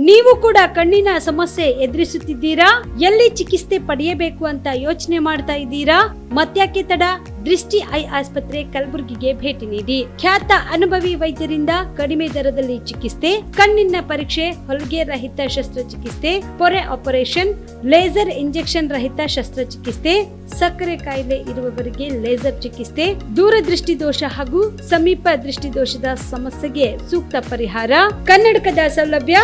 ನೀವು ಕೂಡ ಕಣ್ಣಿನ ಸಮಸ್ಯೆ ಎದುರಿಸುತ್ತಿದ್ದೀರಾ? ಎಲ್ಲಿ ಚಿಕಿತ್ಸೆ ಪಡೆಯಬೇಕು ಅಂತ ಯೋಚನೆ ಮಾಡ್ತಾ ಇದ್ದೀರಾ? ಮತ್ತ್ಯಾಕೆ ತಡ? ದೃಷ್ಟಿ ಐ ಆಸ್ಪತ್ರೆ ಕಲಬುರಗಿಗೆ ಭೇಟಿ ನೀಡಿ. ಖ್ಯಾತ ಅನುಭವಿ ವೈದ್ಯರಿಂದ ಕಡಿಮೆ ದರದಲ್ಲಿ ಚಿಕಿತ್ಸೆ, ಕಣ್ಣಿನ ಪರೀಕ್ಷೆ, ಹೊಲಿಗೆ ರಹಿತ ಶಸ್ತ್ರಚಿಕಿತ್ಸೆ, ಪೊರೆ ಆಪರೇಷನ್, ಲೇಸರ್ ಇಂಜೆಕ್ಷನ್ ರಹಿತ ಶಸ್ತ್ರಚಿಕಿತ್ಸೆ, ಸಕ್ಕರೆ ಕಾಯಿಲೆ ಇರುವವರಿಗೆ ಲೇಸರ್ ಚಿಕಿತ್ಸೆ, ದೂರದೃಷ್ಟಿ ದೋಷ ಹಾಗೂ ಸಮೀಪ ದೃಷ್ಟಿ ದೋಷದ ಸಮಸ್ಯೆಗೆ ಸೂಕ್ತ ಪರಿಹಾರ, ಕನ್ನಡಕದ ಸೌಲಭ್ಯ,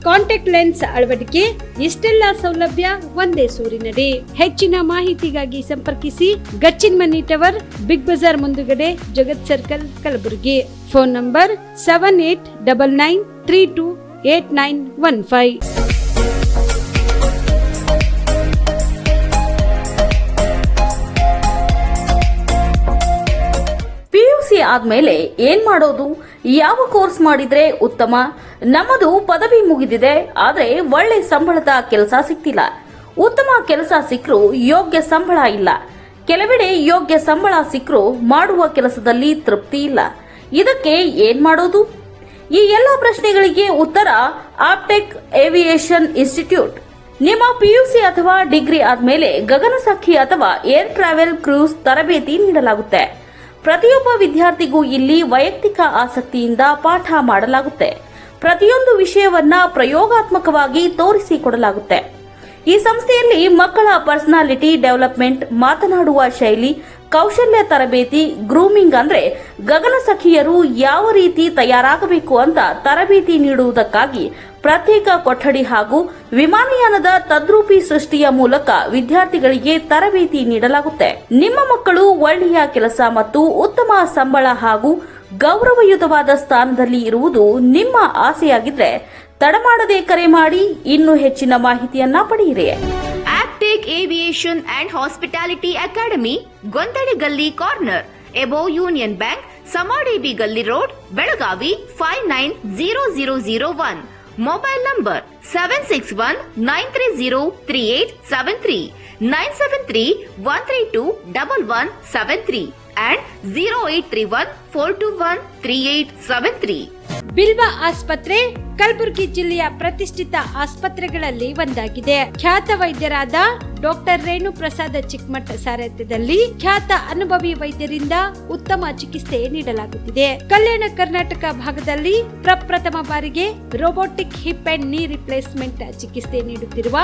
ಕಾಂಟ್ಯಾಕ್ಟ್ ಲೆನ್ಸ್ ಅಳವಡಿಕೆ, ಇಷ್ಟೆಲ್ಲ ಸೌಲಭ್ಯ ಒಂದೇ ಸೂರಿನಡಿ. ಹೆಚ್ಚಿನ ಮಾಹಿತಿಗಾಗಿ ಸಂಪರ್ಕಿಸಿ ಗಚ್ಚಿನ್ ಮನಿ ಟವರ್, ಬಿಗ್ ಬಜಾರ್ ಮುಂದುಗಡೆ, Jagat circle, Kalaburagi. Phone number 7899328915. PUC ಆದ್ಮೇಲೆ ಏನ್ ಮಾಡೋದು? ಯಾವ ಕೋರ್ಸ್ ಮಾಡಿದ್ರೆ ಉತ್ತಮ? ನಮ್ಮದು ಪದವಿ ಮುಗಿದಿದೆ, ಆದ್ರೆ ಒಳ್ಳೆ ಸಂಬಳದ ಕೆಲಸ ಸಿಗ್ತಿಲ್ಲ. ಉತ್ತಮ ಕೆಲಸ ಸಿಕ್ಕರೂ ಯೋಗ್ಯ ಸಂಬಳ ಇಲ್ಲ. ಕೆಲವೆಡೆ ಯೋಗ್ಯ ಸಂಬಳ ಸಿಕ್ಕರೂ ಮಾಡುವ ಕೆಲಸದಲ್ಲಿ ತೃಪ್ತಿ ಇಲ್ಲ. ಇದಕ್ಕೆ ಏನ್ ಮಾಡೋದು? ಈ ಎಲ್ಲ ಪ್ರಶ್ನೆಗಳಿಗೆ ಉತ್ತರ ಆಪ್ಟೆಕ್ ಏವಿಯೇಷನ್ ಇನ್ಸ್ಟಿಟ್ಯೂಟ್. ನಿಮ್ಮ PUC ಅಥವಾ ಡಿಗ್ರಿ ಆದ್ಮೇಲೆ ಗಗನಸಖಿ ಅಥವಾ ಏರ್ ಟ್ರಾವೆಲ್ ಕ್ರೂಸ್ ತರಬೇತಿ ನೀಡಲಾಗುತ್ತೆ. ಪ್ರತಿಯೊಬ್ಬ ವಿದ್ಯಾರ್ಥಿಗೂ ಇಲ್ಲಿ ವೈಯಕ್ತಿಕ ಆಸಕ್ತಿಯಿಂದ ಪಾಠ ಮಾಡಲಾಗುತ್ತೆ. ಪ್ರತಿಯೊಂದು ವಿಷಯವನ್ನ ಪ್ರಯೋಗಾತ್ಮಕವಾಗಿ ತೋರಿಸಿಕೊಡಲಾಗುತ್ತೆ. ಈ ಸಂಸ್ಥೆಯಲ್ಲಿ ಮಕ್ಕಳ ಪರ್ಸನಾಲಿಟಿ ಡೆವಲಪ್ಮೆಂಟ್, ಮಾತನಾಡುವ ಶೈಲಿ, ಕೌಶಲ್ಯ ತರಬೇತಿ, ಗ್ರೂಮಿಂಗ್ ಅಂದ್ರೆ ಗಗನಸಖಿಯರು ಯಾವ ರೀತಿ ತಯಾರಾಗಬೇಕು ಅಂತ ತರಬೇತಿ ನೀಡುವುದಕ್ಕಾಗಿ ಪ್ರತ್ಯೇಕ ಕೊಠಡಿ ಹಾಗೂ ವಿಮಾನಯಾನದ ತದ್ರೂಪಿ ಸೃಷ್ಟಿಯ ಮೂಲಕ ವಿದ್ಯಾರ್ಥಿಗಳಿಗೆ ತರಬೇತಿ ನೀಡಲಾಗುತ್ತೆ. ನಿಮ್ಮ ಮಕ್ಕಳು ಒಳ್ಳೆಯ ಕೆಲಸ ಮತ್ತು ಉತ್ತಮ ಸಂಬಳ ಹಾಗೂ ಗೌರವಯುತವಾದ ಸ್ಥಾನದಲ್ಲಿ ಇರುವುದು ನಿಮ್ಮ ಆಸೆಯಾಗಿದ್ರೆ ತಡಮಾಡದೆ ಕರೆ ಮಾಡಿ ಇನ್ನೂ ಹೆಚ್ಚಿನ ಮಾಹಿತಿಯನ್ನ ಪಡೆಯಿರಿ. Aptech aviation and hospitality academy, ಗೊಂದಡಿ ಗಲ್ಲಿ corner, above union bank, Samadevi ಗಲ್ಲಿ road, Belagavi 590001. Mobile number 7619303873, 973-132-1173 and 0831-421-3873. ಬಿಲ್ವ ಆಸ್ಪತ್ರೆ ಕಲಬುರಗಿ ಜಿಲ್ಲೆಯ ಪ್ರತಿಷ್ಠಿತ ಆಸ್ಪತ್ರೆಗಳಲ್ಲಿ ಒಂದಾಗಿದೆ. ಖ್ಯಾತ ವೈದ್ಯರಾದ ಡಾಕ್ಟರ್ ರೇಣು ಪ್ರಸಾದ್ ಚಿಕ್ಕಮಠ ಸಾರಥ್ಯದಲ್ಲಿ ಖ್ಯಾತ ಅನುಭವಿ ವೈದ್ಯರಿಂದ ಉತ್ತಮ ಚಿಕಿತ್ಸೆ ನೀಡಲಾಗುತ್ತಿದೆ. ಕಲ್ಯಾಣ ಕರ್ನಾಟಕ ಭಾಗದಲ್ಲಿ ಪ್ರಪ್ರಥಮ ಬಾರಿಗೆ robotic hip and knee replacement ಚಿಕಿತ್ಸೆ ನೀಡುತ್ತಿರುವ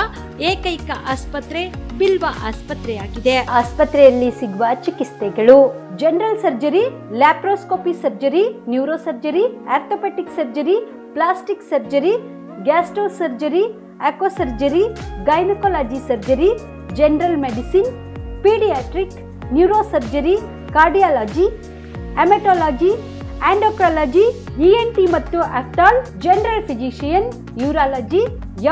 ಏಕೈಕ ಆಸ್ಪತ್ರೆ ಬಿಲ್ವ ಆಸ್ಪತ್ರೆಯಾಗಿದೆ. ಆಸ್ಪತ್ರೆಯಲ್ಲಿ ಸಿಗುವ ಚಿಕಿತ್ಸೆಗಳು: general surgery, laparoscopy surgery, neuro surgery, orthopaedic surgery, plastic surgery, gastro surgery, aqua surgery, gynaecology surgery, general medicine, paediatric, neuro surgery, cardiology, haematology, endocrinology, ENT ಮತ್ತು ophthal, general physician, urology,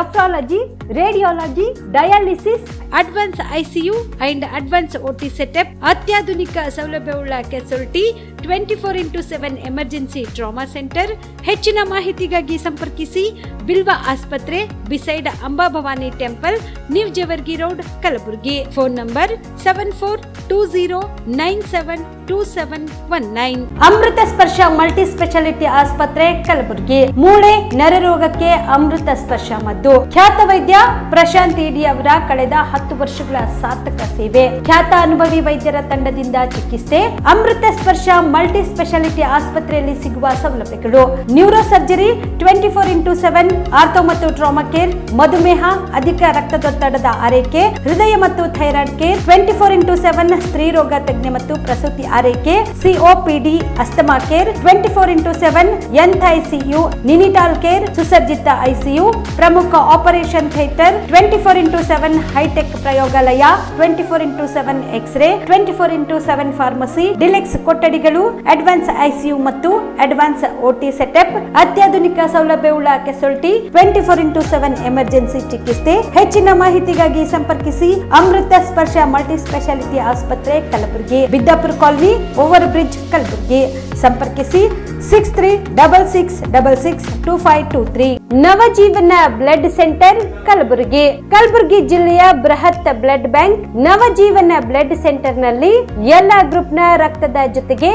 nephrology, radiology, dialysis, advance ICU and advance OT setup, ಅತ್ಯಾಧುನಿಕ ಸೌಲಭ್ಯವುಳ್ಳ casualty, 24x7 emergency trauma centre. ಹೆಚ್ಚಿನ ಮಾಹಿತಿಗಾಗಿ ಸಂಪರ್ಕಿಸಿ ಬಿಲ್ವ ಆಸ್ಪತ್ರೆ, beside Amba Bhavani temple, new Jevargi road, Kalaburagi. Phone number 7420972719. Amrutha Sparsha multi speciality ಆಸ್ಪತ್ರೆ, ಕಲಬುರಗಿ. ಮೂಳೆ ನರರೋಗಕ್ಕೆ ಅಮೃತ ಸ್ಪರ್ಶ ಮದ್ದು. ಖ್ಯಾತ ವೈದ್ಯ ಪ್ರಶಾಂತ್ ಇಡಿ ಅವರ ಕಳೆದ 10 ವರ್ಷಗಳ ಸಾರ್ಥಕ ಸೇವೆ, ಖ್ಯಾತ ಅನುಭವಿ ವೈದ್ಯರ ತಂಡದಿಂದ ಚಿಕಿತ್ಸೆ. ಅಮೃತ ಸ್ಪರ್ಶ ಮಲ್ಟಿ ಸ್ಪೆಷಾಲಿಟಿ ಆಸ್ಪತ್ರೆಯಲ್ಲಿ ಸಿಗುವ ಸೌಲಭ್ಯಗಳು: ನ್ಯೂರೋ ಸರ್ಜರಿ 24x7, ಆರ್ಥೋ ಮತ್ತು ಟ್ರಾಮಾ ಕೇರ್, ಮಧುಮೇಹ, ಅಧಿಕ ರಕ್ತದೊತ್ತಡದ ಆರೈಕೆ, ಹೃದಯ ಮತ್ತು ಥೈರಾಯ್ಡ್ ಕೇರ್, 24x7 ಸ್ತ್ರೀ ರೋಗ ತಜ್ಞ ಮತ್ತು ಪ್ರಸೂತಿ ಆರೈಕೆ, COPD asthma care, 24x7 NICU, neonatal care, ಸುಸಜ್ಜಿತ ICU, ಪ್ರಮುಖ ಆಪರೇಷನ್ ಥಿಯೇಟರ್, 24x7 ಹೈಟೆಕ್ ಪ್ರಯೋಗಾಲಯ, 24x7 xray, 24x7 pharmacy, deluxe ಕೊಠಡಿಗಳು, ಅಡ್ವಾನ್ಸ್ ICU ಮತ್ತು ಅಡ್ವಾನ್ಸ್ OT ಸೆಟಪ್, ಅತ್ಯಾಧುನಿಕ ಸೌಲಭ್ಯವುಳ್ಳ ಕೆಸೊಲ್ಟಿ, 24x7 ಎಮರ್ಜೆನ್ಸಿ ಚಿಕಿತ್ಸೆ. ಹೆಚ್ಚಿನ ಮಾಹಿತಿಗಾಗಿ ಸಂಪರ್ಕಿಸಿ ಅಮೃತ ಸ್ಪರ್ಶ ಮಲ್ಟಿ ಸ್ಪೆಷಾಲಿಟಿ ಆಸ್ಪತ್ರೆ, Kalaburagi, Biddapura colony, over bridge, Kalaburagi. ಸಂಪರ್ಕಿಸಿ 6366662523. Navajeevan blood centre, Kalaburagi. ಕಲಬುರಗಿ ಜಿಲ್ಲೆಯ ಬೃಹತ್ blood bank Navajeevan blood centre ನಲ್ಲಿ ಎಲ್ಲಾ ಗ್ರೂಪ್ ನ ರಕ್ತದ ಜೊತೆಗೆ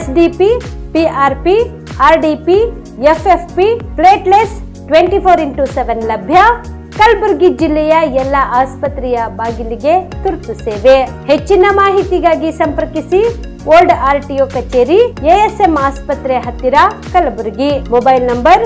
SDP, PRP, RDP, FFP, platelets, 24x7 ಲಭ್ಯ. ಕಲಬುರಗಿ ಜಿಲ್ಲೆಯ ಎಲ್ಲ ಆಸ್ಪತ್ರೆಯ ಬಾಗಿಲಿಗೆ ತುರ್ತು ಸೇವೆ. ಹೆಚ್ಚಿನ ಮಾಹಿತಿಗಾಗಿ ಸಂಪರ್ಕಿಸಿ ಓಲ್ಡ್ RTO ಕಚೇರಿ, ASM ಆಸ್ಪತ್ರೆ ಹತ್ತಿರ, ಕಲಬುರಗಿ. ಮೊಬೈಲ್ ನಂಬರ್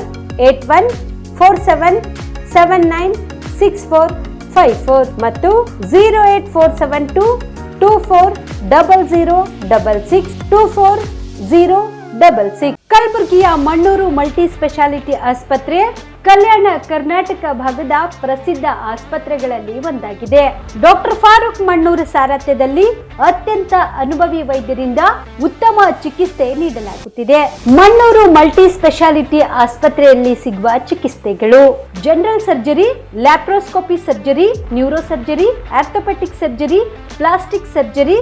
8147796454 ಮತ್ತು 08472240066 ಕಲಬುರಗಿಯ ಮಣ್ಣೂರು ಮಲ್ಟಿ ಸ್ಪೆಷಾಲಿಟಿ ಆಸ್ಪತ್ರೆ ಕಲ್ಯಾಣ ಕರ್ನಾಟಕ ಭಾಗದ ಪ್ರಸಿದ್ಧ ಆಸ್ಪತ್ರೆಗಳಲ್ಲಿ ಒಂದಾಗಿದೆ. ಡಾಕ್ಟರ್ ಫಾರೂಕ್ ಮಣ್ಣೂರು ಸಾರಥ್ಯದಲ್ಲಿ ಅತ್ಯಂತ ಅನುಭವಿ ವೈದ್ಯರಿಂದ ಉತ್ತಮ ಚಿಕಿತ್ಸೆ ನೀಡಲಾಗುತ್ತಿದೆ. ಮಣ್ಣೂರು ಮಲ್ಟಿ ಸ್ಪೆಷಾಲಿಟಿ ಆಸ್ಪತ್ರೆಯಲ್ಲಿ ಸಿಗುವ ಚಿಕಿತ್ಸೆಗಳು: general surgery, laparoscopy surgery, neuro surgery, orthopaedic surgery, plastic surgery,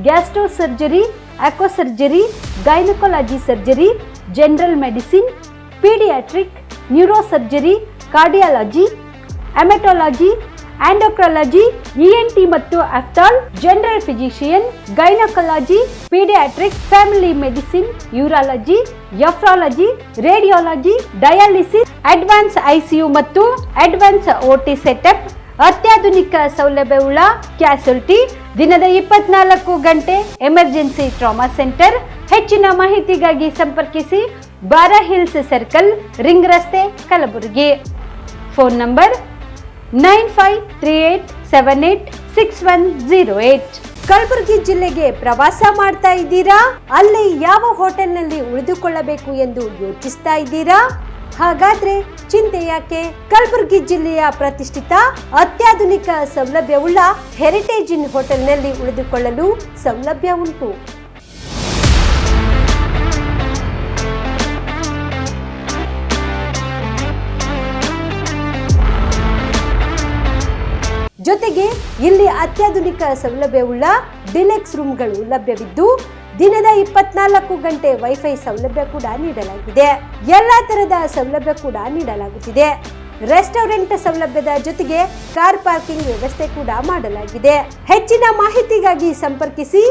gastro surgery, aqua surgery, gynaecology surgery, general medicine, paediatric, neuro surgery, cardiology, haematology, endocrinology, ENT ಮತ್ತು ophthal, general physician, gynaecology, paediatric, family medicine, urology, nephrology, radiology, dialysis, advance ICU ಮತ್ತು advance OT setup, ಅತ್ಯಾಧುನಿಕ ಸೌಲಭ್ಯವುಳ್ಳ ಕ್ಯಾಸುಲಿಟಿ, ದಿನದ 24 ಗಂಟೆ emergency trauma centre. ಹೆಚ್ಚಿನ ಮಾಹಿತಿಗಾಗಿ ಸಂಪರ್ಕಿಸಿ ಬಾರಾ hills circle, ring ರಸ್ತೆ, ಕಲಬುರಗಿ. Phone number 9538786108. ಕಲಬುರಗಿ ಜಿಲ್ಲೆಗೆ ಪ್ರವಾಸ ಮಾಡ್ತಾ ಇದ್ದೀರಾ? ಅಲ್ಲಿ ಯಾವ ಹೋಟೆಲ್ನಲ್ಲಿ ಉಳಿದುಕೊಳ್ಳಬೇಕು ಎಂದು ಯೋಚಿಸ್ತಾ ಇದ್ದೀರಾ? ಹಾಗಾದ್ರೆ ಚಿಂತೆ ಯಾಕೆ? ಕಲಬುರಗಿ ಜಿಲ್ಲೆಯ ಪ್ರತಿಷ್ಠಿತ ಅತ್ಯಾಧುನಿಕ ಸೌಲಭ್ಯವುಳ್ಳ ಹೆರಿಟೇಜ್ ಇನ್ ಹೋಟೆಲ್ನಲ್ಲಿ ಉಳಿದುಕೊಳ್ಳಲು ಸೌಲಭ್ಯ ಉಂಟು. ಜೊತೆಗೆ ಇಲ್ಲಿ ಅತ್ಯಾಧುನಿಕ ಸೌಲಭ್ಯವುಳ್ಳ ಡಿಲೆಕ್ಸ್ ರೂಮ್ಗಳು ಲಭ್ಯವಿದ್ದು ದಿನದ 24 ಗಂಟೆ ವೈಫೈ ಸೌಲಭ್ಯ ಕೂಡ ನೀಡಲಾಗಿದೆ. ಎಲ್ಲಾ ತರಹದ ಸೌಲಭ್ಯ ಕೂಡ ನೀಡಲಾಗುತ್ತಿದೆ. ರೆಸ್ಟೋರೆಂಟ್ ಸೌಲಭ್ಯದ ಜೊತೆಗೆ ಕಾರ್ ಪಾರ್ಕಿಂಗ್ ವ್ಯವಸ್ಥೆ ಕೂಡ ಮಾಡಲಾಗಿದೆ. ಹೆಚ್ಚಿನ ಮಾಹಿತಿಗಾಗಿ ಸಂಪರ್ಕಿಸಿ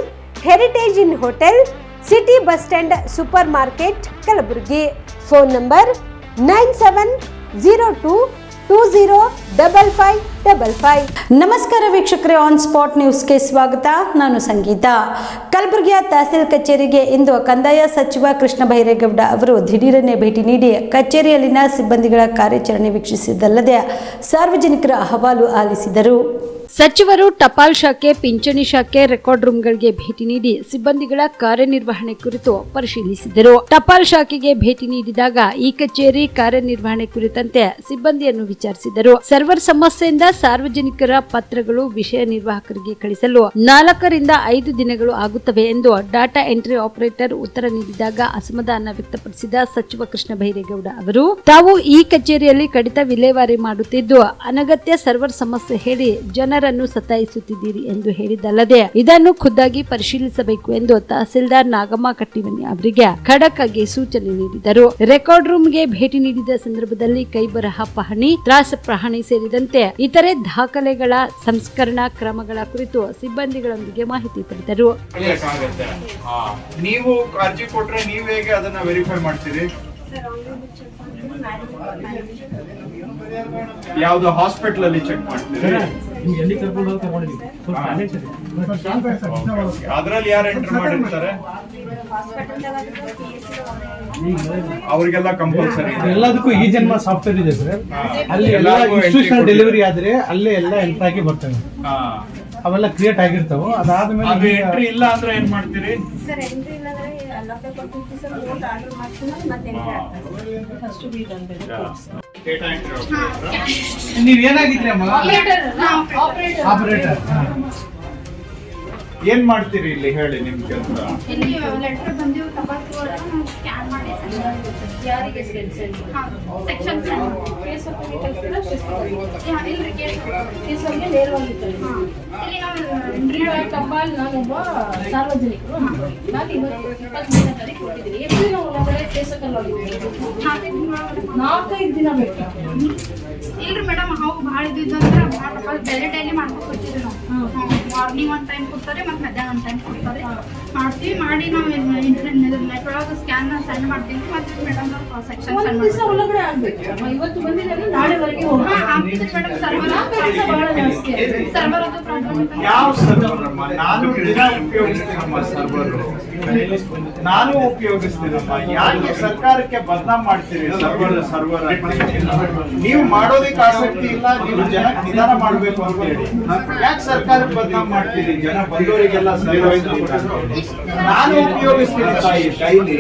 heritage inn hotel, city bus stand, super market, Kalaburagi. Phone number 9702205555. ನಮಸ್ಕಾರ ವೀಕ್ಷಕರೇ, ಆನ್ ಸ್ಪಾಟ್ ನ್ಯೂಸ್ಗೆ ಸ್ವಾಗತ. ನಾನು ಸಂಗೀತ. ಕಲಬುರಗಿಯ ತಹಸೀಲ್ ಕಚೇರಿಗೆ ಇಂದು ಕಂದಾಯ ಸಚಿವ ಕೃಷ್ಣ ಬೈರೇಗೌಡ ಅವರು ದಿಢೀರನೆ ಭೇಟಿ ನೀಡಿ ಕಚೇರಿಯಲ್ಲಿನ ಸಿಬ್ಬಂದಿಗಳ ಕಾರ್ಯಾಚರಣೆ ವೀಕ್ಷಿಸಿದ್ದಲ್ಲದೆ ಸಾರ್ವಜನಿಕರ ಅಹವಾಲು ಆಲಿಸಿದರು. ಸಚಿವರು ಟಪಾಲ್ ಶಾಖೆ, ಪಿಂಚಣಿ ಶಾಖೆ, ರೆಕಾರ್ಡ್ ರೂಮ್ಗಳಿಗೆ ಭೇಟಿ ನೀಡಿ ಸಿಬ್ಬಂದಿಗಳ ಕಾರ್ಯನಿರ್ವಹಣೆ ಕುರಿತು ಪರಿಶೀಲಿಸಿದರು. ಟಪಾಲ್ ಶಾಖೆಗೆ ಭೇಟಿ ನೀಡಿದಾಗ ಈ ಕಚೇರಿ ಕಾರ್ಯನಿರ್ವಹಣೆ ಕುರಿತಂತೆ ಸಿಬ್ಬಂದಿಯನ್ನು ವಿಚಾರಿಸಿದರು. ಸರ್ವರ್ ಸಮಸ್ಯೆಯಿಂದ ಸಾರ್ವಜನಿಕರ ಪತ್ರಗಳು ವಿಷಯ ನಿರ್ವಾಹಕರಿಗೆ ಕಳಿಸಲು 4 ರಿಂದ 5 ದಿನಗಳು ಆಗುತ್ತವೆ ಎಂದು ಡಾಟಾ ಎಂಟ್ರಿ ಆಪರೇಟರ್ ಉತ್ತರ ನೀಡಿದಾಗ ಅಸಮಾಧಾನ ವ್ಯಕ್ತಪಡಿಸಿದ ಸಚಿವ ಕೃಷ್ಣ ಬೈರೇಗೌಡ ಅವರು, ತಾವು ಈ ಕಚೇರಿಯಲ್ಲಿ ಕಡಿತ ವಿಲೇವಾರಿ ಮಾಡುತ್ತಿದ್ದು ಅನಗತ್ಯ ಸರ್ವರ್ ಸಮಸ್ಯೆ ಹೇಳಿ ಜನರನ್ನು ಸತಾಯಿಸುತ್ತಿದ್ದೀರಿ ಎಂದು ಹೇಳಿದ್ದಲ್ಲದೆ ಇದನ್ನು ಖುದ್ದಾಗಿ ಪರಿಶೀಲಿಸಬೇಕು ಎಂದು ತಹಸೀಲ್ದಾರ್ ನಾಗಮ್ಮ ಕಟ್ಟಿಮನಿ ಅವರಿಗೆ ಖಡಕ್ ಆಗಿ ಸೂಚನೆ ನೀಡಿದರು. ರೆಕಾರ್ಡ್ ರೂಮ್ಗೆ ಭೇಟಿ ನೀಡಿದ ಸಂದರ್ಭದಲ್ಲಿ ಕೈಬರಹ ಪಹಣಿ, ತ್ರಾಸ ಪಹಣಿ ಸೇರಿದಂತೆ ಇತರೆ ದಾಖಲೆಗಳ ಸಂಸ್ಕರಣಾ ಕ್ರಮಗಳ ಕುರಿತು ಸಿಬ್ಬಂದಿಗಳೊಂದಿಗೆ ಮಾಹಿತಿ ಪಡೆದರು. ನೀವು ಅರ್ಜಿ ಕೊಟ್ರೆ ನೀವು ಹೇಗೆ ಅದನ್ನ ವೆರಿಫೈ ಮಾಡ್ತೀರಿ? ಯಾವ್ದು ಹಾಸ್ಪಿಟಲ್ ಅಲ್ಲಿ ಚೆಕ್ ಮಾಡ್ತೀರಿ? ಅದ್ರಲ್ಲಿ ಯಾರು ಎಂಟರ್ ಮಾಡಿರ್ತಾರೆ? ಅವ್ರಿಗೆಲ್ಲ ಕಂಪಲ್ಸರಿ ಎಲ್ಲದಕ್ಕೂ ಈ ಜನ್ಮ ಸಾಫ್ಟ್ವೇರ್ ಇದೆ ಸರ್. ಅಲ್ಲಿ ಎಲ್ಲ ಇನ್ಸ್ಟಿಟ್ಯೂಷನಲ್ ಡೆಲಿವರಿ ಆದ್ರೆ ಅಲ್ಲೇ ಎಲ್ಲ ಎಂಟರ್ ಆಗಿ ಬರ್ತವೆ, ಅವೆಲ್ಲ ಕ್ರಿಯೇಟ್ ಆಗಿರ್ತಾವ. ಅದಾದ್ಮೇಲೆ ಎಂಟ್ರಿ ಇಲ್ಲ ಅಂದ್ರೆ ಏನ್ ಮಾಡ್ತೀರಿ? ನೀವ್ ಏನಾಗಿದ್ರಿ ಅಮ್ಮ? ಆಪರೇಟರ್. ಏನ್ ಮಾಡ್ತೀರಿ ಇಲ್ಲಿ ಹೇಳಿ ನಿಮ್ ಕೆಲಸ? ಲೆಟರ್ ಬಂದಿವು ತಗೊಂಡು ಸ್ಕ್ಯಾನ್ ಮಾಡಿ ಯಾರಿಗೆ ಸೆಕ್ಷನ್ ಕೇಸ್ ಇಲ್ರಿ ನೇರವಾಗಿತ್ತು. ಇಲ್ಲಿ ನಾವು ಟಪಾಲ್ ನಾನೊಬ್ಬ ಸಾರ್ವಜನಿಕರು. ನಾನು ಇವತ್ತು 23ನೇ ತಾರೀಕು ಕೊಟ್ಟಿದ್ದೀನಿ. ಎಷ್ಟು ದಿನ ಒಳಗಡೆ ಕೇಸಲ್ಲಿ 4-5 ದಿನ ಬೇಕಾ? ಇಲ್ರಿ ಮೇಡಮ್, ಅವು ಭಾಳ ಇದ್ದಿದ್ದು ಅಂದ್ರೆ ಭಾಳ ಟಪಾಲ್ ಡೈಲಿ ಮಾಡ್ಕೊಂಡು ಕೊಡ್ತಿದ್ವಿ ನಾವು. ಮಾರ್ನಿಂಗ್ ಒಂದು ಟೈಮ್ ಕೊಡ್ತಾರೆ ಮತ್ತು ಮಧ್ಯಾಹ್ನ ಒಂದು ಟೈಮ್ ಕೊಡ್ತಾರೆ. ಮಾಡ್ತೀವಿ, ಮಾಡಿ ನಾವು ಇಂಟರ್ನೆಟ್ ನೆಟ್ ಒಳಗೆ ಸ್ಕ್ಯಾನ್ ಸೆಂಡ್ ಮಾಡ್ತೀವಿ. ಮತ್ತು ಮೇಡಮ್ ನಾವು ಸೆಕ್ಷನ್ ಒಂದು ಸೆಂಡ್ ದಿವಸ ಒಳಗಡೆ ಆಗ್ಬೇಕು. ಇವತ್ತು ಬಂದಿದ್ದಾರೆ, ನಾಳೆವರೆಗೆ ಆಗ್ತದೆ ಮೇಡಮ್. ಬಹಳ ಜಾಸ್ತಿ ಆಗಿದೆ. ಸರ್ವರ್ ಅದು ಪ್ರಾಬ್ಲಮ್. ಯಾವ ಸರ್ವರ್ ಅಮ್ಮ? ನಾನು ದಿನ ಉಪಯೋಗಿಸ್ತೀನಮ್ಮ ಸರ್ವರ್. ನಾನು ಉಪಯೋಗಿಸ್ತೀನಮ್ಮ. ಯಾಕೆ ಸರ್ಕಾರಕ್ಕೆ ಬದನಾಮ್ ಮಾಡ್ತೀರಿ ಸರ್ವರ್? ನೀವು ಮಾಡೋದಕ್ಕೆ ಆಸಕ್ತಿ ಇಲ್ಲ, ನೀವು ಜನಕ್ಕೆ ನಿಧಾನ ಮಾಡ್ಬೇಕು ಅಂತ ಹೇಳಿ ಯಾಕೆ ಸರ್ಕಾರಕ್ಕೆ ಬದನಾಮ್ ಮಾಡ್ತೀರಿ? ಜನ ಬಂದವರಿಗೆಲ್ಲ ನಾನು ಉಪಯೋಗಿಸ್ತೀನಿ ತಾಯಿ, ಡೈಲಿ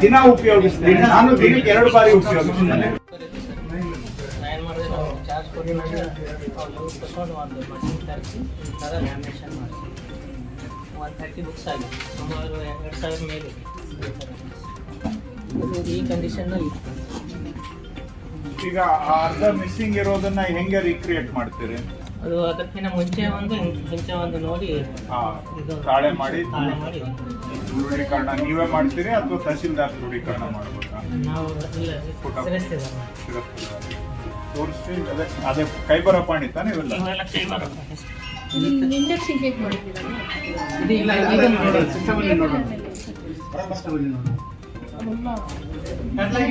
ದಿನ ಉಪಯೋಗಿಸ್ತೀನಿ. ನಾನು ದಿನಕ್ಕೆ 2 ಬಾರಿ ಉಪಯೋಗಿಸ್ತೀನಿ. ಏನು ಮಾಡಿದ್ರೆ ನಾವು ಚಾರ್ಜ್ ಕೊಡಿ ಅವ್ರು ಯೂಸ್ ತಗೊಂಡು ಒಂದು ಮಷಿನ್ ತರಿಸಿ ಥರ ಲ್ಯಾಮಿನೇಷನ್ ಮಾಡಿ 130 ಬುಕ್ಸ್ ಆಗಿ ಸುಮಾರು 2000 ಮೇಲೆ ಅದು ಈ ಕಂಡೀಷನ್ನಲ್ಲಿ ಇತ್ತು. ಈಗ ಅರ್ಧ ಮಿಸ್ಸಿಂಗ್ ಇರೋದನ್ನ ಹೆಂಗೆ ರೀಕ್ರಿಯೇಟ್ ಮಾಡ್ತೀರಿ? ಅದು ಅದಕ್ಕಿಂತ ಮುಂಚೆ ಒಂದು ನೋಡಿ ತಾಳೆ ಮಾಡಿ ತಾಳೆ ಮಾಡಿ ದೃಢೀಕರಣ ನೀವೇ ಮಾಡ್ತೀರಿ ಅಥವಾ ತಹಸೀಲ್ದಾರ್ ದೃಢೀಕರಣ ಮಾಡ್ಬೇಕಾ? ನಾವು ಇಲ್ಲ ಸೇರಿಸ್ತಿದ್ದಾರೆ. ತೋರಿಸಿ ಅದೇ ಕೈ ಬರೋ ಪಾಣಿ ತಾನೆ ಇವೆಲ್ಲ? ಇವೆಲ್ಲ ಕೈ ಬರುತ್ತೆ. ಇಂಡೆಕ್ಸಿಂಗ್ ಹೇಗೆ ಮಾಡಿದ್ದೀರಾ? ಇದು ಇಲ್ಲ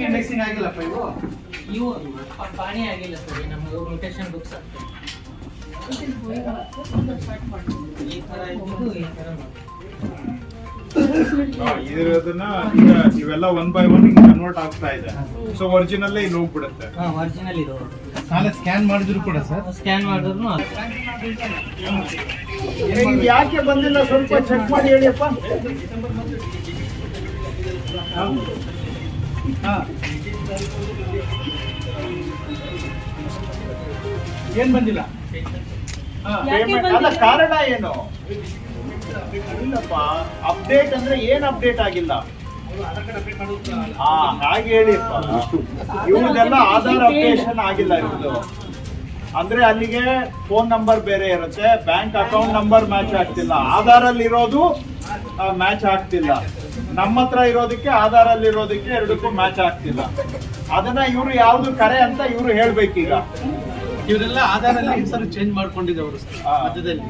ಇಂಡೆಕ್ಸಿಂಗ್ ಆಗಿಲ್ಲಪ್ಪ ಇವು ಪಾಣಿ ಆಗಿಲ್ಲ ಸರ್, ನಮ್ಗೆ ಮ್ಯೂಟೇಷನ್ ಬುಕ್ಸ್ ಆಗ್ತದೆ. ಈ ಥರ ಇದ್ದು ಈ ಥರ ಇದನ್ನ ಈಗ ಇವೆಲ್ಲ 1 by 1 ಕನ್ವರ್ಟ್ ಆಗ್ತಾ ಇದೆ. ಸೊ ಒರಿಜಿನಲ್ ಇಲ್ಲಿ ಹೋಗ್ಬಿಡುತ್ತೆ. ಒರಿಜಿನಲ್ ಇದು ನಾಳೆ ಸ್ಕ್ಯಾನ್ ಮಾಡಿದ್ರು ಕೂಡ ಸರ್, ಸ್ಕ್ಯಾನ್ ಮಾಡಿದ್ರು ಯಾಕೆ ಬಂದಿಲ್ಲ ಸ್ವಲ್ಪ ಚೆಕ್ ಮಾಡಿ ಹೇಳಿಯಪ್ಪ. ಏನ್ ಬಂದಿಲ್ಲ? ಅಲ್ಲ, ಕಾರಣ ಏನು? ಇಲ್ಲಪ್ಪ, ಅಪ್ಡೇಟ್ ಅಂದ್ರೆ ಏನ್ ಅಪ್ಡೇಟ್ ಆಗಿಲ್ಲ? ಹಾಗೆ ಹೇಳಿಪ್ಪ. ಇವ್ರದೆಲ್ಲ ಆಧಾರ್ ಅಪ್ಡೇಷನ್ ಆಗಿಲ್ಲ ಇವ್ರದ್ದು. ಅಂದ್ರೆ ಅಲ್ಲಿಗೆ ಫೋನ್ ನಂಬರ್ ಬೇರೆ ಇರುತ್ತೆ, ಬ್ಯಾಂಕ್ ಅಕೌಂಟ್ ನಂಬರ್ ಮ್ಯಾಚ್ ಆಗ್ತಿಲ್ಲ, ಆಧಾರ್ ಅಲ್ಲಿ ಇರೋದು ಮ್ಯಾಚ್ ಆಗ್ತಿಲ್ಲ, ನಮ್ಮ ಹತ್ರ ಇರೋದಕ್ಕೆ ಆಧಾರ್ ಅಲ್ಲಿ ಇರೋದಕ್ಕೆ ಎರಡಕ್ಕೂ ಮ್ಯಾಚ್ ಆಗ್ತಿಲ್ಲ. ಅದನ್ನ ಇವ್ರು ಯಾವ್ದು ಕರೆ ಅಂತ ಇವ್ರು ಹೇಳ್ಬೇಕೀಗ. ಇವರೆಲ್ಲ ಆಧಾರಲ್ಲಿ ಹೆಸರು ಚೇಂಜ್ ಮಾಡ್ಕೊಂಡಿದ್ದವರು ಮಧ್ಯದಲ್ಲಿ.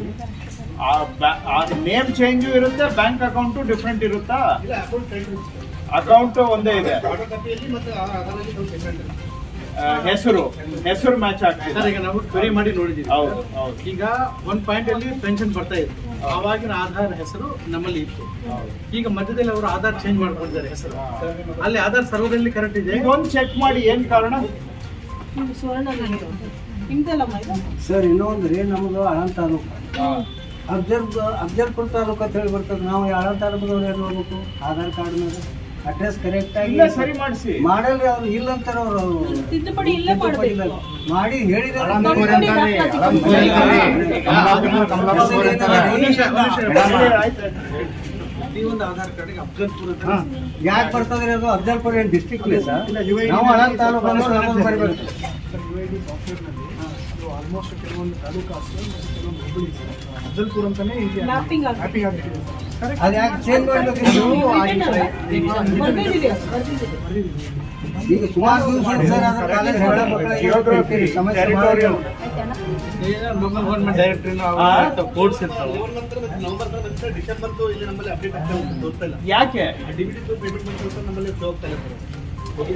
ನೇಮ್ ಚೇಂಜು ಇರುತ್ತೆ, ಬ್ಯಾಂಕ್ ಅಕೌಂಟು ಡಿಫ್ರೆಂಟ್ ಇರುತ್ತಾ? ಅಕೌಂಟ್ ಒಂದೇ ಇದೆ, ಹೆಸರು ಮ್ಯಾಚ್ ಆಗ್ತಿದೆ. ಈಗ ನಾವು ಕ್ವೆರಿ ಮಾಡಿ ನೋಡಿದೀವಿ. ಹೌದು ಹೌದು. ಈಗ 1 ಪಾಯಿಂಟ್ ಅಲ್ಲಿ ಪೆನ್ಷನ್ ಬರ್ತಾ ಇತ್ತು, ಆವಾಗಿನ ಆಧಾರ್ ಹೆಸರು ನಮ್ಮಲ್ಲಿ ಇತ್ತು. ಈಗ ಮಧ್ಯದಲ್ಲಿ ಅವರು ಆಧಾರ್ ಚೇಂಜ್ ಮಾಡ್ಕೊಂಡಿದ್ದಾರೆ ಹೆಸರು. ಅಲ್ಲಿ ಆಧಾರ್ ಸರ್ವದಲ್ಲಿ ಕರೆಕ್ಟ್ ಇದೆ. ಇದೊಂದು ಚೆಕ್ ಮಾಡಿ, ಏನ್ ಕಾರಣ? ಸರ್ ಇನ್ನೊಂದು ರೀ, ನಮ್ದು ಆಳಂದ ತಾಲೂಕು ಅಫ್ಜಲ್ಪುರ ತಾಲೂಕು ಅಂತ ಹೇಳಿ ಬರ್ತದೆ. ನಾವು ಆಳಂದ ತಾಲೂಕದವ್ರು ಏನು ಹೋಗ್ಬೇಕು? ಆಧಾರ್ ಕಾರ್ಡ್ ಮೇಲೆ ಅಡ್ರೆಸ್ ಕರೆಕ್ಟ್ ಆಗಿ ಸರಿ ಮಾಡಿಸಿ ಮಾಡಲ್ರಿ. ಅವ್ರು ಇಲ್ಲ ಅಂತಾರ, ಅವರು ತಿದ್ದುಪಡಿ ಇಲ್ಲೇ ಮಾಡಬೇಕು. ಮಾಡಿ ಹೇಳಿದಾರೆ. ಒಂದು ಆಧಾರ್ ಕಾರ್ಡ್ ಅಫ್ಜಲ್ಪುರ ಯಾಕೆ ಬರ್ತದ್ರಿ ಅದು? ಅಫ್ಜಲ್ಪುರ ಏನು ಡಿಸ್ಟ್ರಿಕ್ಟ್ ಇಲ್ಲ ಸರ್, ನಾವು ಆಳಂದ ತಾಲೂಕು ನಮಗೆ ಬರಬೇಕು. ಆಲ್ಮೋಸ್ಟ್ ಕೆಲವೊಂದು ತಾಲೂಕು ಅಫ್ಜಲ್ಪುರ ಅಂತಾನೆ ಮ್ಯಾಪಿಂಗ್ ಆಗಿದೆ. ಅದು ಯಾಕೆ ಚೇಂಜ್ ಮಾಡಬೇಕು? ಈಗ ಸುಮಾರು ದಿವಸ ಸರ್, ಅದ್ರ ಕಾಲೇಜ್ ಹೆಣ ಮಕ್ಕಳಿಗೆ ಸಮಸ್ಯೆ ಮಾಡಿ ಲೋಕಲ್ ಗೌರ್ಮೆಂಟ್ ಡೈರೆಕ್ಟರ್ ಕೋರ್ಟ್ಸ್ ಇರ್ತಾವೆ. ಯಾಕೆ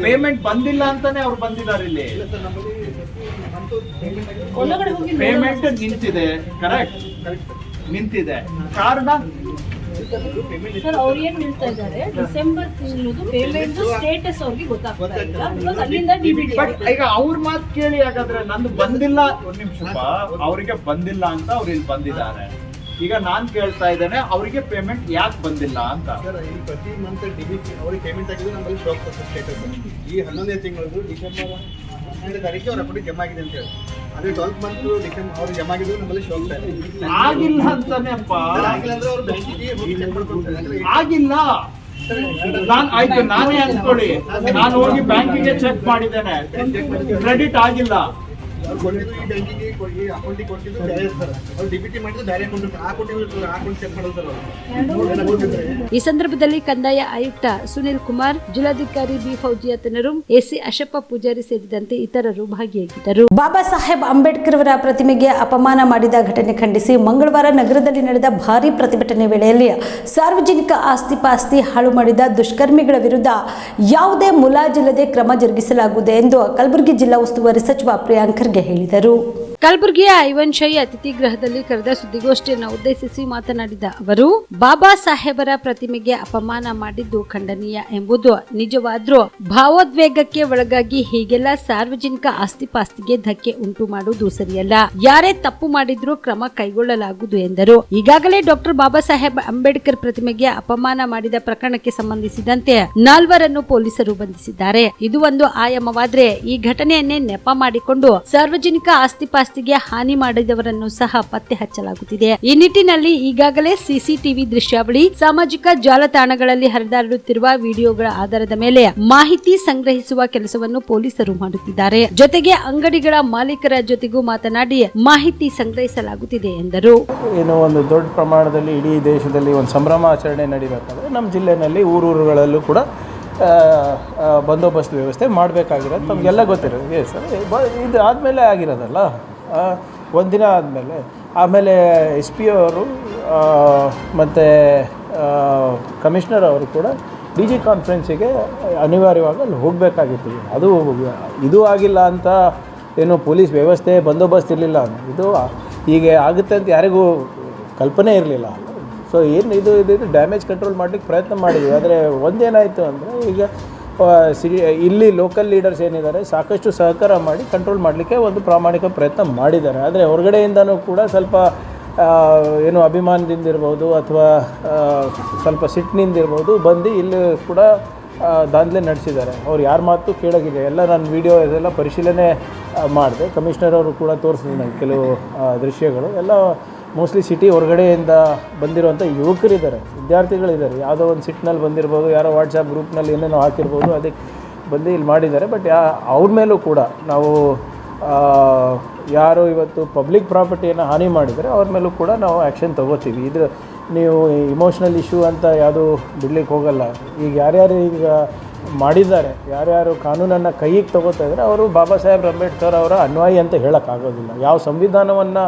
ಪೇಮೆಂಟ್ ಬಂದಿಲ್ಲ ಅಂತಾನೆ ಅವ್ರು ಬಂದಿದ್ದಾರೆ ಇಲ್ಲಿ. ಒಳಗಡೆ ಹೋಗಿ ಪೇಮೆಂಟ್ ನಿಂತಿದೆ, ಕರೆಕ್ಟ್ ನಿಂತಿದೆ. ಕಾರಣ ಸರ್, ಅವ್ರು ಏನ್ ಹೇಳ್ತಾ ಇದ್ದಾರೆ, ಡಿಸೆಂಬರ್ ತಿಂಗಳದು ಪೇಮೆಂಟ್ ಸ್ಟೇಟಸ್ ಅವ್ರಿಗೆ ಗೊತ್ತಾಗ್ತಾ ಇಲ್ಲ, ಬಿಕಾಸ್ ಅಲ್ಲಿಂದ ಡಿಬಿಟಿ. ಬಟ್ ಈಗ ಅವ್ರ ಮಾತು ಕೇಳಿ, ಹಾಗಾದ್ರೆ ನಂದು ಬಂದಿಲ್ಲ, ಒಂದ್ ನಿಮಿಷ, ಅವ್ರಿಗೆ ಬಂದಿಲ್ಲ ಅಂತ ಅವ್ರು ಇಲ್ಲಿ ಬಂದಿದ್ದಾರೆ. ಈಗ ನಾನ್ ಕೇಳ್ತಾ ಇದ್ದೇನೆ, ಅವರಿಗೆ ಪೇಮೆಂಟ್ ಯಾಕೆ ಬಂದಿಲ್ಲ ಅಂತ. ಪ್ರತಿ ಮಂತ್ ಡಿಬಿಟಿ ಅವ್ರಿಗೆ ಪೇಮೆಂಟ್ ಆಗಿದ್ದು ನಮ್ಮಲ್ಲಿ ಶೋ ಆಗ್ತದೆ ಸ್ಟೇಟಸ್. ಈ 11ನೇ ತಿಂಗಳದು ಡಿಸೆಂಬರ್ 11ನೇ ತಾರೀಕಿಗೆ ಅವ್ರ ಅಕೌಂಟಿಗೆ ಜಮಾ ಆಗಿದೆ ಅಂತ ಹೇಳಿ. ಅದೇ 12th ಮಂತ್ ಡಿಸೆಂಬರ್ ಅವ್ರಿಗೆ ಜಮಾ ಆಗಿದ್ದು ನಮ್ಮಲ್ಲಿ ಶೋ ಆಗ್ತಾ ಇದೆ. ಆಗಿಲ್ಲ ಅಂತಾನೆ ಅಪ್ಪ, ಆಗಿಲ್ಲ ಅಂದ್ರೆ ಅವ್ರು ಬ್ಯಾಂಕಿಗೆ ಹೋಗಿ ಚೆಕ್ ಮಾಡ್ಕೊಳ್ತಾರೆ. ಆಗಿಲ್ಲ. ಆಯ್ತು, ನಾನೇ ಅನ್ಕೊಳ್ಳಿ, ನಾನು ಹೋಗಿ ಬ್ಯಾಂಕಿಗೆ ಚೆಕ್ ಮಾಡಿದ್ದೇನೆ, ಕ್ರೆಡಿಟ್ ಆಗಿಲ್ಲ. ಅವ್ರು ಕೊಟ್ಟಿದ್ದು ಈ ಬ್ಯಾಂಕಿಗೆ ಈ ಅಕೌಂಟಿಗೆ ಕೊಟ್ಟಿದ್ದು ಬೇರೆ ಸರ್, ಅವ್ರು ಡಿಬಿಟಿ ಮಾಡಿದ್ದು ಬೇರೆ ಅಕೌಂಟ್ ಇರ್ತಾರೆ, ಆ ಅಕೌಂಟ್ ಚೆಕ್ ಮಾಡೋದು ಸರ್. ಈ ಸಂದರ್ಭದಲ್ಲಿ ಕಂದಾಯ ಆಯುಕ್ತ ಸುನಿಲ್ ಕುಮಾರ್, ಜಿಲ್ಲಾಧಿಕಾರಿ ಬಿ ಫೌಜಿಯಾತನರು, ಎಸಿ ಅಶಪ್ಪ ಪೂಜಾರಿ ಸೇರಿದಂತೆ ಇತರರು ಭಾಗಿಯಾಗಿದ್ದರು. ಬಾಬಾ ಸಾಹೇಬ್ ಅಂಬೇಡ್ಕರ್ ಅವರ ಪ್ರತಿಮೆಗೆ ಅಪಮಾನ ಮಾಡಿದ ಘಟನೆ ಖಂಡಿಸಿ ಮಂಗಳವಾರ ನಗರದಲ್ಲಿ ನಡೆದ ಭಾರೀ ಪ್ರತಿಭಟನೆ ವೇಳೆಯಲ್ಲಿ ಸಾರ್ವಜನಿಕ ಆಸ್ತಿ ಪಾಸ್ತಿ ಹಾಳು ಮಾಡಿದ ದುಷ್ಕರ್ಮಿಗಳ ವಿರುದ್ಧ ಯಾವುದೇ ಮುಲಾಜಿಲ್ಲದೆ ಕ್ರಮ ಜರುಗಿಸಲಾಗುವುದು ಎಂದು ಕಲಬುರಗಿ ಜಿಲ್ಲಾ ಉಸ್ತುವಾರಿ ಸಚಿವ ಪ್ರಿಯಾಂಕ್ ಖರ್ಗೆ ಹೇಳಿದರು. ಕಲಬುರಗಿಯ ಐವನ್ ಶಾಹಿ ಅತಿಥಿ ಗೃಹದಲ್ಲಿ ಕರೆದ ಸುದ್ದಿಗೋಷ್ಠಿಯನ್ನು ಉದ್ದೇಶಿಸಿ ಮಾತನಾಡಿದ ಅವರು, ಬಾಬಾ ಸಾಹೇಬರ ಪ್ರತಿಮೆಗೆ ಅಪಮಾನ ಮಾಡಿದ್ದು ಖಂಡನೀಯ ಎಂಬುದು ನಿಜವಾದ್ರೂ ಭಾವೋದ್ವೇಗಕ್ಕೆ ಒಳಗಾಗಿ ಹೀಗೆಲ್ಲ ಸಾರ್ವಜನಿಕ ಆಸ್ತಿಪಾಸ್ತಿಗೆ ಧಕ್ಕೆ ಉಂಟು ಮಾಡುವುದು ಸರಿಯಲ್ಲ. ಯಾರೇ ತಪ್ಪು ಮಾಡಿದ್ರೂ ಕ್ರಮ ಕೈಗೊಳ್ಳಲಾಗುವುದು ಎಂದರು. ಈಗಾಗಲೇ ಡಾಕ್ಟರ್ ಬಾಬಾ ಸಾಹೇಬ್ ಅಂಬೇಡ್ಕರ್ ಪ್ರತಿಮೆಗೆ ಅಪಮಾನ ಮಾಡಿದ ಪ್ರಕರಣಕ್ಕೆ ಸಂಬಂಧಿಸಿದಂತೆ 4 ಪೊಲೀಸರು ಬಂಧಿಸಿದ್ದಾರೆ. ಇದು ಒಂದು ಆಯಾಮವಾದ್ರೆ ಈ ಘಟನೆಯನ್ನೇ ನೆಪ ಮಾಡಿಕೊಂಡು ಸಾರ್ವಜನಿಕ ಆಸ್ತಿಪಾಸ್ತಿಗೆ ಹಾನಿ ಮಾಡಿದವರನ್ನು ಸಹ ಪತ್ತೆ ಹಚ್ಚಲಾಗುತ್ತಿದೆ. ಈ ನಿಟ್ಟಿನಲ್ಲಿ ಈಗಾಗಲೇ ಸಿಸಿಟಿವಿ ದೃಶ್ಯಾವಳಿ, ಸಾಮಾಜಿಕ ಜಾಲತಾಣಗಳಲ್ಲಿ ಹರಿದಾಡುತ್ತಿರುವ ವಿಡಿಯೋಗಳ ಆಧಾರದ ಮೇಲೆ ಮಾಹಿತಿ ಸಂಗ್ರಹಿಸುವ ಕೆಲಸವನ್ನು ಪೊಲೀಸರು ಮಾಡುತ್ತಿದ್ದಾರೆ. ಜೊತೆಗೆ ಅಂಗಡಿಗಳ ಮಾಲೀಕರ ಜೊತೆಗೂ ಮಾತನಾಡಿ ಮಾಹಿತಿ ಸಂಗ್ರಹಿಸಲಾಗುತ್ತಿದೆ ಎಂದರು. ಏನು ಒಂದು ದೊಡ್ಡ ಪ್ರಮಾಣದಲ್ಲಿ ಇಡೀ ದೇಶದಲ್ಲಿ ಒಂದು ಸಂಭ್ರಮಾಚರಣೆ ನಡೀಬೇಕಾದ್ರೆ ನಮ್ಮ ಜಿಲ್ಲೆಯಲ್ಲಿ ಊರೂರುಗಳಲ್ಲೂ ಕೂಡ ಬಂದೋಬಸ್ತ್ ವ್ಯವಸ್ಥೆ ಮಾಡಬೇಕಾಗಿರೋದು ನಮಗೆಲ್ಲ ಗೊತ್ತಿರೋದು. ಸರ್ ಇದು ಆದಮೇಲೆ ಆಗಿರೋದಲ್ಲ, ಒಂದಿನ ಆಮೇಲೆ ಎಸ್ ಪಿ ಅವರು ಮತ್ತು ಕಮಿಷನರ್ ಅವರು ಕೂಡ DG ಕಾನ್ಫರೆನ್ಸಿಗೆ ಅನಿವಾರ್ಯವಾಗಿ ಅಲ್ಲಿ ಹೋಗಬೇಕಾಗಿತ್ತು. ಅದು ಇದು ಆಗಿಲ್ಲ ಅಂತ ಏನು ಪೊಲೀಸ್ ವ್ಯವಸ್ಥೆ ಬಂದೋಬಸ್ತ್ ಇರಲಿಲ್ಲ, ಇದು ಹೀಗೆ ಆಗುತ್ತೆ ಅಂತ ಯಾರಿಗೂ ಕಲ್ಪನೆ ಇರಲಿಲ್ಲ. ಸೊ ಏನು ಇದು ಡ್ಯಾಮೇಜ್ ಕಂಟ್ರೋಲ್ ಮಾಡಲಿಕ್ಕೆ ಪ್ರಯತ್ನ ಮಾಡಿದ್ವಿ. ಆದರೆ ಒಂದೇನಾಯಿತು ಅಂದರೆ ಈಗ ಇಲ್ಲಿ ಲೋಕಲ್ ಲೀಡರ್ಸ್ ಏನಿದ್ದಾರೆ ಸಾಕಷ್ಟು ಸಹಕಾರ ಮಾಡಿ ಕಂಟ್ರೋಲ್ ಮಾಡಲಿಕ್ಕೆ ಒಂದು ಪ್ರಾಮಾಣಿಕ ಪ್ರಯತ್ನ ಮಾಡಿದ್ದಾರೆ. ಆದರೆ ಹೊರಗಡೆಯಿಂದನೂ ಕೂಡ ಸ್ವಲ್ಪ ಏನು ಅಭಿಮಾನದಿಂದಿರ್ಬೋದು ಅಥವಾ ಸ್ವಲ್ಪ ಸಿಟ್ಟಿನಿಂದಿರ್ಬೋದು ಬಂದು ಇಲ್ಲಿ ಕೂಡ ದಾಂಧಲೆ ನಡೆಸಿದ್ದಾರೆ. ಅವ್ರು ಯಾರ ಮಾತು ಕೇಳೋಗಿದೆ. ಎಲ್ಲ ನಾನು ವಿಡಿಯೋ ಇದೆಲ್ಲ ಪರಿಶೀಲನೆ ಮಾಡಿದೆ. ಕಮಿಷನರ್ ಅವರು ಕೂಡ ತೋರಿಸಿದ್ರು ನನಗೆ ಕೆಲವು ದೃಶ್ಯಗಳು. ಎಲ್ಲ ಮೋಸ್ಟ್ಲಿ ಸಿಟಿ ಹೊರಗಡೆಯಿಂದ ಬಂದಿರುವಂಥ ಯುವಕರಿದ್ದಾರೆ, ವಿದ್ಯಾರ್ಥಿಗಳಿದ್ದಾರೆ. ಯಾವುದೋ ಒಂದು ಸಿಟ್ನಲ್ಲಿ ಬಂದಿರ್ಬೋದು, ಯಾರೋ ವಾಟ್ಸಪ್ ಗ್ರೂಪ್ನಲ್ಲಿ ಏನೇನೋ ಹಾಕಿರ್ಬೋದು, ಅದಕ್ಕೆ ಬಂದು ಇಲ್ಲಿ ಮಾಡಿದ್ದಾರೆ. ಬಟ್ ಅವ್ರ ಮೇಲೂ ಕೂಡ ನಾವು ಯಾರು ಇವತ್ತು ಪಬ್ಲಿಕ್ ಪ್ರಾಪರ್ಟಿಯನ್ನು ಹಾನಿ ಮಾಡಿದರೆ ಅವ್ರ ಮೇಲೂ ಕೂಡ ನಾವು ಆ್ಯಕ್ಷನ್ ತೊಗೋತೀವಿ. ಇದು ನೀವು ಇಮೋಷ್ನಲ್ ಇಶ್ಯೂ ಅಂತ ಯಾವುದೂ ಬಿಡ್ಲಿಕ್ಕೆ ಹೋಗಲ್ಲ. ಈಗ ಯಾರ್ಯಾರು ಈಗ ಮಾಡಿದ್ದಾರೆ, ಯಾರ್ಯಾರು ಕಾನೂನನ್ನು ಕೈಗೆ ತೊಗೋತಾ ಇದ್ದಾರೆ ಅವರು ಬಾಬಾ ಸಾಹೇಬ್ ಅಂಬೇಡ್ಕರ್ ಅವರ ಅನ್ವಯಿ ಅಂತ ಹೇಳೋಕ್ಕಾಗೋದಿಲ್ಲ. ಯಾವ ಸಂವಿಧಾನವನ್ನು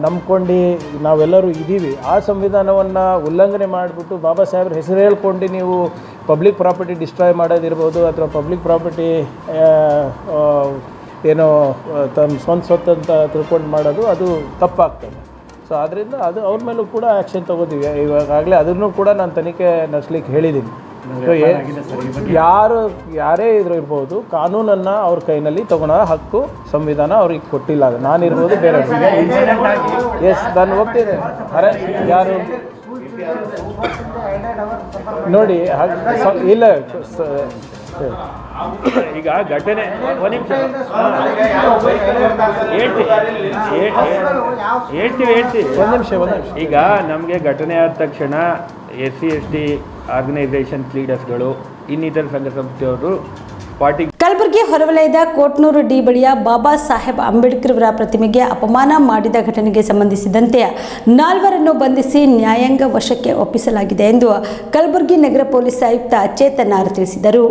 ನಂಬ್ಕೊಂಡು ನಾವೆಲ್ಲರೂ ಇದ್ದೀವಿ, ಆ ಸಂವಿಧಾನವನ್ನು ಉಲ್ಲಂಘನೆ ಮಾಡಿಬಿಟ್ಟು ಬಾಬಾ ಸಾಹೇಬ್ರ ಹೆಸರು ಹೇಳ್ಕೊಂಡು ನೀವು ಪಬ್ಲಿಕ್ ಪ್ರಾಪರ್ಟಿ ಡಿಸ್ಟ್ರಾಯ್ ಮಾಡೋದಿರ್ಬೋದು ಅಥವಾ ಪಬ್ಲಿಕ್ ಪ್ರಾಪರ್ಟಿ ಏನೋ ತಮ್ಮ ಸ್ವಂತ ಸ್ವತ್ತಂತ ತಿಳ್ಕೊಂಡು ಮಾಡೋದು ಅದು ತಪ್ಪಾಗ್ತದೆ. ಸೊ ಆದ್ದರಿಂದ ಅದು ಅವ್ರ ಮೇಲೂ ಕೂಡ ಆ್ಯಕ್ಷನ್ ತೊಗೋತೀವಿ. ಇವಾಗಲೇ ಅದನ್ನು ಕೂಡ ನಾನು ತನಿಖೆ ನಡೆಸ್ಲಿಕ್ಕೆ ಹೇಳಿದ್ದೀನಿ. ಯಾರೇ ಇರ್ಬೋದು, ಕಾನೂನನ್ನು ಅವ್ರ ಕೈನಲ್ಲಿ ತೊಗೊಳೋ ಹಕ್ಕು ಸಂವಿಧಾನ ಅವ್ರಿಗೆ ಕೊಟ್ಟಿಲ್ಲ. ಅದು ನಾನಿರ್ಬೋದು, ಬೇರೆ ಎಸ್ ನಾನು ಹೋಗ್ತೀನಿ. ಯಾರು ನೋಡಿ ಇಲ್ಲ ಈಗ ಘಟನೆ ಒಂದು ನಿಮಿಷ ಹೇಳ್ತೀವಿ ಒಂದು ನಿಮಿಷ ಈಗ ನಮಗೆ ಘಟನೆ ಆದ ತಕ್ಷಣ SC/ST ಆರ್ಗನೈಸೇಷನ್ ಲೀಡರ್ಸ್ಗಳು, ಇನ್ನಿತರ ಸಂಘ ಸಂಸ್ಥೆಯವರು ಪಾರ್ಟಿ ಕಲಬುರಗಿ ಹೊರವಲಯದ ಕೋಟ್ನೂರು ಡಿ ಬಳಿಯ ಬಾಬಾ ಸಾಹೇಬ್ ಅಂಬೇಡ್ಕರ್ ಅವರ ಪ್ರತಿಮೆಗೆ ಅಪಮಾನ ಮಾಡಿದ ಘಟನೆಗೆ ಸಂಬಂಧಿಸಿದಂತೆ 4 ಬಂಧಿಸಿ ನ್ಯಾಯಾಂಗ ವಶಕ್ಕೆ ಒಪ್ಪಿಸಲಾಗಿದೆ ಎಂದು ಕಲಬುರಗಿ ನಗರ ಪೊಲೀಸ್ ಆಯುಕ್ತ ಚೇತನ್ ಆರ್ ತಿಳಿಸಿದರು.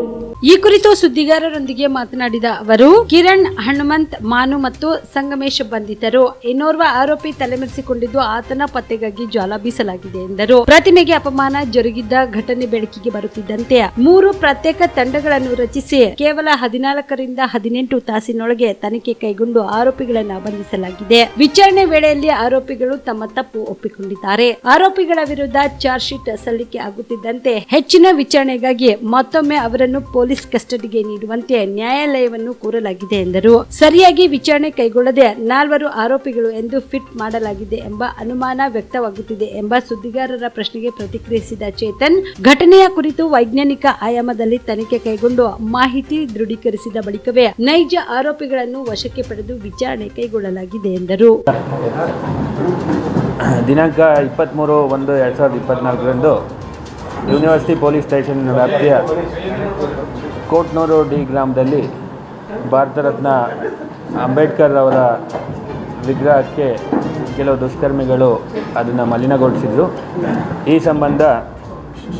ಈ ಕುರಿತು ಸುದ್ದಿಗಾರರೊಂದಿಗೆ ಮಾತನಾಡಿದ ಅವರು, ಕಿರಣ್, ಹನುಮಂತ್, ಮಾನು ಮತ್ತು ಸಂಗಮೇಶ್ ಬಂಧಿತರು. ಇನ್ನೋರ್ವ ಆರೋಪಿ ತಲೆಮರೆಸಿಕೊಂಡಿದ್ದು ಆತನ ಪತ್ತೆಗಾಗಿ ಜಾಲ ಬೀಸಲಾಗಿದೆ ಎಂದರು. ಪ್ರತಿಮೆಗೆ ಅಪಮಾನ ಜರುಗಿದ್ದ ಘಟನೆ ಬೆಳಕಿಗೆ ಬರುತ್ತಿದ್ದಂತೆ 3 ಪ್ರತ್ಯೇಕ ತಂಡಗಳನ್ನು ರಚಿಸಿ ಕೇವಲ 14ರಿಂದ 18 ತಾಸಿನೊಳಗೆ ತನಿಖೆ ಕೈಗೊಂಡು ಆರೋಪಿಗಳನ್ನು ಬಂಧಿಸಲಾಗಿದೆ. ವಿಚಾರಣೆ ವೇಳೆಯಲ್ಲಿ ಆರೋಪಿಗಳು ತಮ್ಮ ತಪ್ಪು ಒಪ್ಪಿಕೊಂಡಿದ್ದಾರೆ. ಆರೋಪಿಗಳ ವಿರುದ್ಧ ಚಾರ್ಜ್ ಶೀಟ್ ಸಲ್ಲಿಕೆ ಆಗುತ್ತಿದ್ದಂತೆ ಹೆಚ್ಚಿನ ವಿಚಾರಣೆಗಾಗಿ ಮತ್ತೊಮ್ಮೆ ಅವರನ್ನು ಪೊಲೀಸ್ ಕಸ್ಟಡಿಗೆ ನೀಡುವಂತೆ ನ್ಯಾಯಾಲಯವನ್ನು ಕೋರಲಾಗಿದೆ ಎಂದರು. ಸರಿಯಾಗಿ ವಿಚಾರಣೆ ಕೈಗೊಳ್ಳದೆ 4 ಆರೋಪಿಗಳು ಎಂದು ಫಿಟ್ ಮಾಡಲಾಗಿದೆ ಎಂಬ ಅನುಮಾನ ವ್ಯಕ್ತವಾಗುತ್ತಿದೆ ಎಂಬ ಸುದ್ದಿಗಾರರ ಪ್ರಶ್ನೆಗೆ ಪ್ರತಿಕ್ರಿಯಿಸಿದ ಚೇತನ್, ಘಟನೆಯ ಕುರಿತು ವೈಜ್ಞಾನಿಕ ಆಯಾಮದಲ್ಲಿ ತನಿಖೆ ಕೈಗೊಂಡು ಮಾಹಿತಿ ದೃಢೀಕರಿಸಿದ ಬಳಿಕವೇ ನೈಜ ಆರೋಪಿಗಳನ್ನು ವಶಕ್ಕೆ ಪಡೆದು ವಿಚಾರಣೆ ಕೈಗೊಳ್ಳಲಾಗಿದೆ ಎಂದರು. ದಿನಾಂಕ 23/1/2024 ಯೂನಿವರ್ಸಿಟಿ ಪೊಲೀಸ್ ಸ್ಟೇಷನ್ ವ್ಯಾಪ್ತಿಯ ಕೋಟ್ನೂರು ಡಿ ಗ್ರಾಮದಲ್ಲಿ ಭಾರತ ರತ್ನ ಅಂಬೇಡ್ಕರ್ ಅವರ ವಿಗ್ರಹಕ್ಕೆ ಕೆಲವು ದುಷ್ಕರ್ಮಿಗಳು ಅದನ್ನು ಮಲಿನಗೊಳಿಸಿದರು. ಈ ಸಂಬಂಧ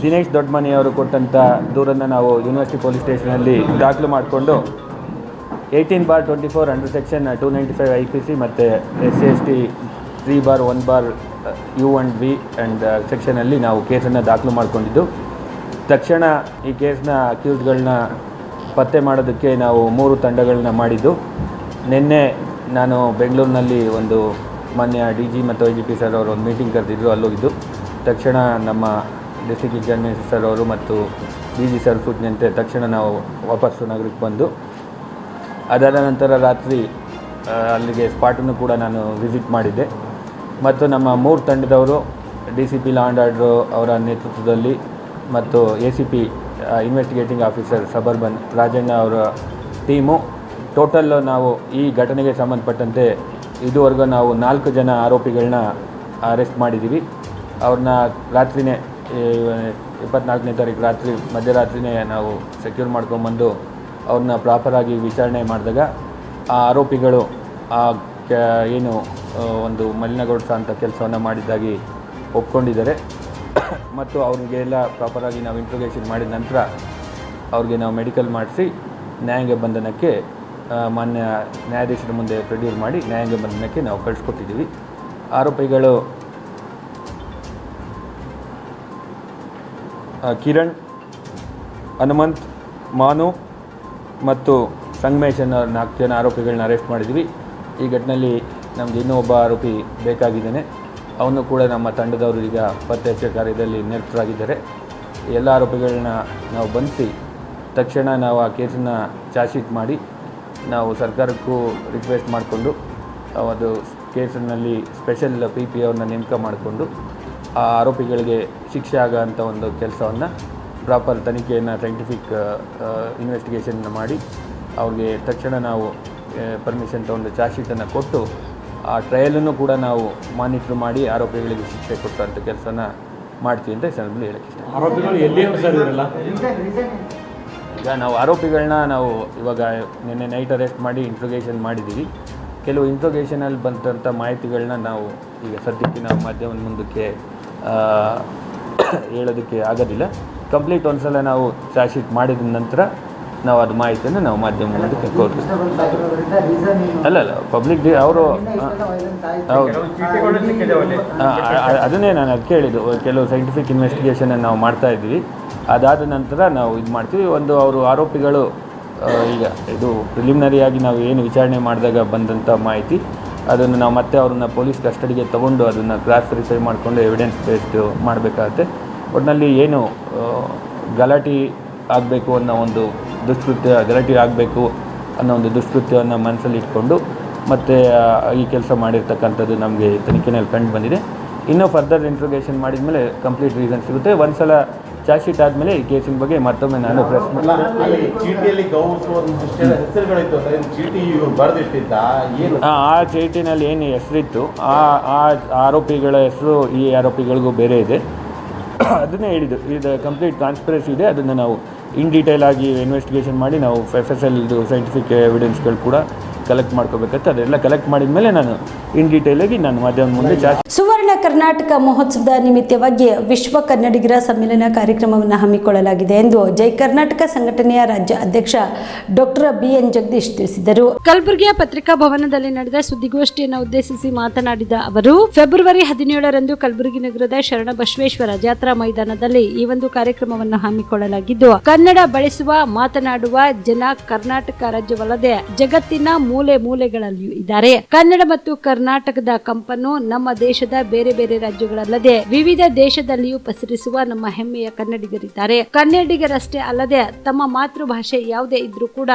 ದಿನೇಶ್ ದೊಡ್ಡಮನಿಯವರು ಕೊಟ್ಟಂಥ ದೂರನ್ನು ನಾವು ಯೂನಿವರ್ಸಿಟಿ ಪೊಲೀಸ್ ಸ್ಟೇಷನಲ್ಲಿ ದಾಖಲು ಮಾಡಿಕೊಂಡು 18/24 ಅಂಡರ್ ಸೆಕ್ಷನ್ 295 IPC ಮತ್ತು SC/ST 3/1 U and V and ಸೆಕ್ಷನಲ್ಲಿ ನಾವು ಕೇಸನ್ನು ದಾಖಲು ಮಾಡಿಕೊಂಡಿದ್ದು, ತಕ್ಷಣ ಈ ಕೇಸ್ನ ಅಕ್ಯೂಸ್ಗಳನ್ನ ಪತ್ತೆ ಮಾಡೋದಕ್ಕೆ ನಾವು 3 ತಂಡಗಳನ್ನ ಮಾಡಿದ್ದು. ನಿನ್ನೆ ನಾನು ಬೆಂಗಳೂರಿನಲ್ಲಿ ಒಂದು ಮಾನ್ಯ DG ಮತ್ತು IGP ಸರ್ ಅವರು ಒಂದು ಮೀಟಿಂಗ್ ಕರೆದಿದ್ದರು, ಅಲ್ಲೋಗಿದ್ದು. ತಕ್ಷಣ ನಮ್ಮ ಡಿಸ್ಟ್ರಿಕ್ಟ್ ಎಕ್ಸಾಮಿನೇಷನ್ ಸರ್ ಅವರು ಮತ್ತು DG ಸರ್ ಸೂಚನೆಯಂತೆ ತಕ್ಷಣ ನಾವು ವಾಪಸ್ಸು ನಗರಕ್ಕೆ ಬಂದು, ಅದಾದ ನಂತರ ರಾತ್ರಿ ಅಲ್ಲಿಗೆ ಸ್ಪಾಟನ್ನು ಕೂಡ ನಾನು ವಿಸಿಟ್ ಮಾಡಿದ್ದೆ. ಮತ್ತು ನಮ್ಮ 3 ತಂಡದವರು DCP ಲಾ ಆ್ಯಂಡ್ ಆರ್ಡರ್ ಅವರ ನೇತೃತ್ವದಲ್ಲಿ ಮತ್ತು ACP investigating officer suburban Rajanna ಅವರ ಟೀಮು, ಟೋಟಲ್ ನಾವು ಈ ಘಟನೆಗೆ ಸಂಬಂಧಪಟ್ಟಂತೆ ಇದುವರೆಗೂ ನಾವು 4 ಜನ ಆರೋಪಿಗಳನ್ನ ಅರೆಸ್ಟ್ ಮಾಡಿದ್ದೀವಿ. ಅವ್ರನ್ನ ರಾತ್ರಿನೇ 24ನೇ ತಾರೀಕು ರಾತ್ರಿ ಮಧ್ಯರಾತ್ರಿನೇ ನಾವು ಸೆಕ್ಯೂರ್ ಮಾಡ್ಕೊಂಬಂದು ಅವ್ರನ್ನ ಪ್ರಾಪರಾಗಿ ವಿಚಾರಣೆ ಮಾಡಿದಾಗ ಆ ಆರೋಪಿಗಳು ಏನು ಒಂದು ಮಲಿನಗೊಳಿಸೋ ಅಂಥ ಕೆಲಸವನ್ನು ಮಾಡಿದ್ದಾಗಿ ಒಪ್ಕೊಂಡಿದ್ದಾರೆ. ಮತ್ತು ಅವ್ರಿಗೆಲ್ಲ ಪ್ರಾಪರಾಗಿ ನಾವು ಇಂಟ್ರೋಗೇಷನ್ ಮಾಡಿದ ನಂತರ ಅವ್ರಿಗೆ ನಾವು ಮೆಡಿಕಲ್ ಮಾಡಿಸಿ ನ್ಯಾಯಾಂಗ ಬಂಧನಕ್ಕೆ ಮಾನ್ಯ ನ್ಯಾಯಾಧೀಶರ ಮುಂದೆ ಪ್ರೊಡ್ಯೂಸ್ ಮಾಡಿ ನ್ಯಾಯಾಂಗ ಬಂಧನಕ್ಕೆ ನಾವು ಕಳಿಸ್ಕೊಟ್ಟಿದ್ದೀವಿ. ಆರೋಪಿಗಳು ಕಿರಣ್, ಹನುಮಂತ್, ಮಾನು ಮತ್ತು ಸಂಗಮೇಶ್ ಅನ್ನೋ 4 ಜನ ಆರೋಪಿಗಳನ್ನ ಅರೆಸ್ಟ್ ಮಾಡಿದ್ವಿ. ಈ ಘಟನೆಯಲ್ಲಿ ನಮಗೆ ಇನ್ನೂ ಒಬ್ಬ ಆರೋಪಿ ಬೇಕಾಗಿದ್ದಾನೆ. ಅವನು ಕೂಡ ನಮ್ಮ ತಂಡದವರು ಈಗ ಪತ್ತೆ ಹಚ್ಚೋ ಕಾರ್ಯದಲ್ಲಿ ನಿರತರಾಗಿದ್ದಾರೆ. ಎಲ್ಲ ಆರೋಪಿಗಳನ್ನ ನಾವು ಬಂಧಿಸಿ ತಕ್ಷಣ ನಾವು ಆ ಕೇಸನ್ನು ಚಾರ್ಜ್ ಶೀಟ್ ಮಾಡಿ ನಾವು ಸರ್ಕಾರಕ್ಕೂ ರಿಕ್ವೆಸ್ಟ್ ಮಾಡಿಕೊಂಡು ಅದು ಕೇಸಿನಲ್ಲಿ ಸ್ಪೆಷಲ್ PP ಅವ್ರನ್ನ ನೇಮಕ ಮಾಡಿಕೊಂಡು ಆ ಆರೋಪಿಗಳಿಗೆ ಶಿಕ್ಷೆ ಆಗೋಂಥ ಒಂದು ಕೆಲಸವನ್ನು ಪ್ರಾಪರ್ ತನಿಖೆಯನ್ನು ಸೈಂಟಿಫಿಕ್ ಇನ್ವೆಸ್ಟಿಗೇಷನ್ನ ಮಾಡಿ ಅವ್ರಿಗೆ ತಕ್ಷಣ ನಾವು ಪರ್ಮಿಷನ್ ತೊಗೊಂಡು ಚಾರ್ಜ್ ಶೀಟನ್ನು ಕೊಟ್ಟು ಆ ಟ್ರಯಲನ್ನು ಕೂಡ ನಾವು ಮಾನಿಟ್ರ್ ಮಾಡಿ ಆರೋಪಿಗಳಿಗೆ ಶಿಕ್ಷೆ ಕೊಟ್ಟಂಥ ಕೆಲಸನ ಮಾಡ್ತೀವಿ ಅಂತ ಈ ಸಂದರ್ಭದಲ್ಲಿ ಹೇಳಕ್ಕೆ ಇಷ್ಟ. ಆರೋಪಿಗಳು ಎಲ್ಲಿ ಸರ್ ಇರಲ್ಲ? ಈಗ ನಾವು ಆರೋಪಿಗಳನ್ನ ನಾವು ಇವಾಗ ನಿನ್ನೆ ನೈಟ್ ಅರೆಸ್ಟ್ ಮಾಡಿ ಇಂಟ್ರೋಗೇಷನ್ ಮಾಡಿದ್ದೀವಿ. ಕೆಲವು ಇಂಟ್ರೋಗೇಷನಲ್ಲಿ ಬಂದಂಥ ಮಾಹಿತಿಗಳನ್ನ ನಾವು ಈಗ ಸದ್ಯಕ್ಕೆ ನಾವು ಮಾಧ್ಯಮದ ಮುಂದಕ್ಕೆ ಹೇಳೋದಕ್ಕೆ ಆಗೋದಿಲ್ಲ. ಕಂಪ್ಲೀಟ್ ಒಂದು ಸಲ ನಾವು ಚಾರ್ಜ್ ಶೀಟ್ ಮಾಡಿದ ನಂತರ ನಾವು ಅದು ಮಾಹಿತಿಯನ್ನು ನಾವು ಮಾಧ್ಯಮ ಮುಂದಕ್ಕೆ ಕೊಡ್ತೀವಿ. ಅಲ್ಲ ಪಬ್ಲಿಕ್ ಅವರು ಹೌದು, ಅದನ್ನೇ ನಾನು ಅದು ಕೇಳಿದ್ದು. ಕೆಲವು ಸೈಂಟಿಫಿಕ್ ಇನ್ವೆಸ್ಟಿಗೇಷನನ್ನು ನಾವು ಮಾಡ್ತಾಯಿದ್ವಿ. ಅದಾದ ನಂತರ ನಾವು ಇದು ಮಾಡ್ತೀವಿ. ಒಂದು ಅವರು ಆರೋಪಿಗಳು ಈಗ ಇದು ಪ್ರಿಲಿಮಿನರಿಯಾಗಿ ನಾವು ಏನು ವಿಚಾರಣೆ ಮಾಡಿದಾಗ ಬಂದಂಥ ಮಾಹಿತಿ, ಅದನ್ನು ನಾವು ಮತ್ತೆ ಅವ್ರನ್ನ ಪೊಲೀಸ್ ಕಸ್ಟಡಿಗೆ ತೊಗೊಂಡು ಅದನ್ನು ಕ್ರಾಸ್ ವೆರಿಫೈ ಮಾಡಿಕೊಂಡು ಎವಿಡೆನ್ಸ್ ಬೇಸ್ಡ್ ಮಾಡಬೇಕಾಗತ್ತೆ. ಒಟ್ಟಿನಲ್ಲಿ ಏನು ಗಲಾಟೆ ಆಗಬೇಕು ಅನ್ನೋ ಒಂದು ದುಷ್ಕೃತ್ಯ, ಗಲಾಟೆ ಆಗಬೇಕು ಅನ್ನೋ ಒಂದು ದುಷ್ಕೃತ್ಯವನ್ನು ಮನಸ್ಸಲ್ಲಿ ಇಟ್ಕೊಂಡು ಮತ್ತು ಈ ಕೆಲಸ ಮಾಡಿರ್ತಕ್ಕಂಥದ್ದು ನಮಗೆ ತನಿಖೆಯಲ್ಲಿ ಕಂಡು ಬಂದಿದೆ. ಇನ್ನೂ ಫರ್ದರ್ ಇಂಟ್ರೋಗೇಷನ್ ಮಾಡಿದ ಮೇಲೆ ಕಂಪ್ಲೀಟ್ ರೀಸನ್ ಸಿಗುತ್ತೆ. ಒಂದು ಸಲ ಚಾರ್ಜ್ ಶೀಟ್ ಆದಮೇಲೆ ಈ ಕೇಸಿನ ಬಗ್ಗೆ ಮತ್ತೊಮ್ಮೆ ನಾನು ಪ್ರೆಸ್ ಆ ಚೀಟಿನಲ್ಲಿ ಏನು ಹೆಸರಿತ್ತು ಆ ಆರೋಪಿಗಳ ಹೆಸರು ಈ ಆರೋಪಿಗಳಿಗೂ ಬೇರೆ ಇದೆ. ಅದನ್ನೇ ಹೇಳಿದ್ದು. ಇದು ಕಂಪ್ಲೀಟ್ ಕಾನ್ಸ್ಪಿರಸಿ ಇದೆ. ಅದನ್ನು ನಾವು ಇನ್ ಡೀಟೇಲ್ ಆಗಿ ಇನ್ವೆಸ್ಟಿಗೇಷನ್ ಮಾಡಿ ನಾವು FSL ಸೈಂಟಿಫಿಕ್ ಎವಿಡೆನ್ಸ್ಗಳು ಕೂಡ ಕಲೆಕ್ಟ್ ಮಾಡ್ಕೋಬೇಕಂತ ಅದೆಲ್ಲ ಕಲೆಕ್ಟ್ ಮಾಡಿದ ಮೇಲೆ ನಾನು ಇನ್ ಡೀಟೇಲ್ ಆಗಿ ನಾನು ಮಾಧ್ಯಮದ ಮುಂದೆ ಸುವರ್ಣ ಕರ್ನಾಟಕ ಮಹೋತ್ಸವದ ನಿಮಿತ್ತವಾಗಿ ವಿಶ್ವ ಕನ್ನಡಿಗರ ಸಮ್ಮೇಳನ ಕಾರ್ಯಕ್ರಮವನ್ನು ಹಮ್ಮಿಕೊಳ್ಳಲಾಗಿದೆ ಎಂದು ಜೈ ಕರ್ನಾಟಕ ಸಂಘಟನೆಯ ರಾಜ್ಯ ಅಧ್ಯಕ್ಷ ಡಾಕ್ಟರ್ BN ಜಗದೀಶ್ ತಿಳಿಸಿದರು. ಕಲಬುರಗಿಯ ಪತ್ರಿಕಾ ಭವನದಲ್ಲಿ ನಡೆದ ಸುದ್ದಿಗೋಷ್ಠಿಯನ್ನು ಉದ್ದೇಶಿಸಿ ಮಾತನಾಡಿದ ಅವರು, ಫೆಬ್ರವರಿ 17ರಂದು ಕಲಬುರಗಿ ನಗರದ ಶರಣಬಸವೇಶ್ವರ ಜಾತ್ರಾ ಮೈದಾನದಲ್ಲಿ ಈ ಒಂದು ಕಾರ್ಯಕ್ರಮವನ್ನು ಹಮ್ಮಿಕೊಳ್ಳಲಾಗಿದ್ದು, ಕನ್ನಡ ಬಳಸುವ ಮಾತನಾಡುವ ಜನ ಕರ್ನಾಟಕ ರಾಜ್ಯವಲ್ಲದೆ ಜಗತ್ತಿನ ಮೂಲೆ ಮೂಲೆಗಳಲ್ಲಿಯೂ ಇದ್ದಾರೆ. ಕನ್ನಡ ಮತ್ತು ಕರ್ನಾಟಕದ ಕಂಪನ್ನು ನಮ್ಮ ದೇಶದ ಬೇರೆ ಬೇರೆ ರಾಜ್ಯಗಳಲ್ಲದೆ ವಿವಿಧ ದೇಶದಲ್ಲಿಯೂ ಪಸರಿಸುವ ನಮ್ಮ ಹೆಮ್ಮೆಯ ಕನ್ನಡಿಗರಿದ್ದಾರೆ. ಕನ್ನಡಿಗರಷ್ಟೇ ಅಲ್ಲದೆ ತಮ್ಮ ಮಾತೃಭಾಷೆ ಯಾವುದೇ ಇದ್ರೂ ಕೂಡ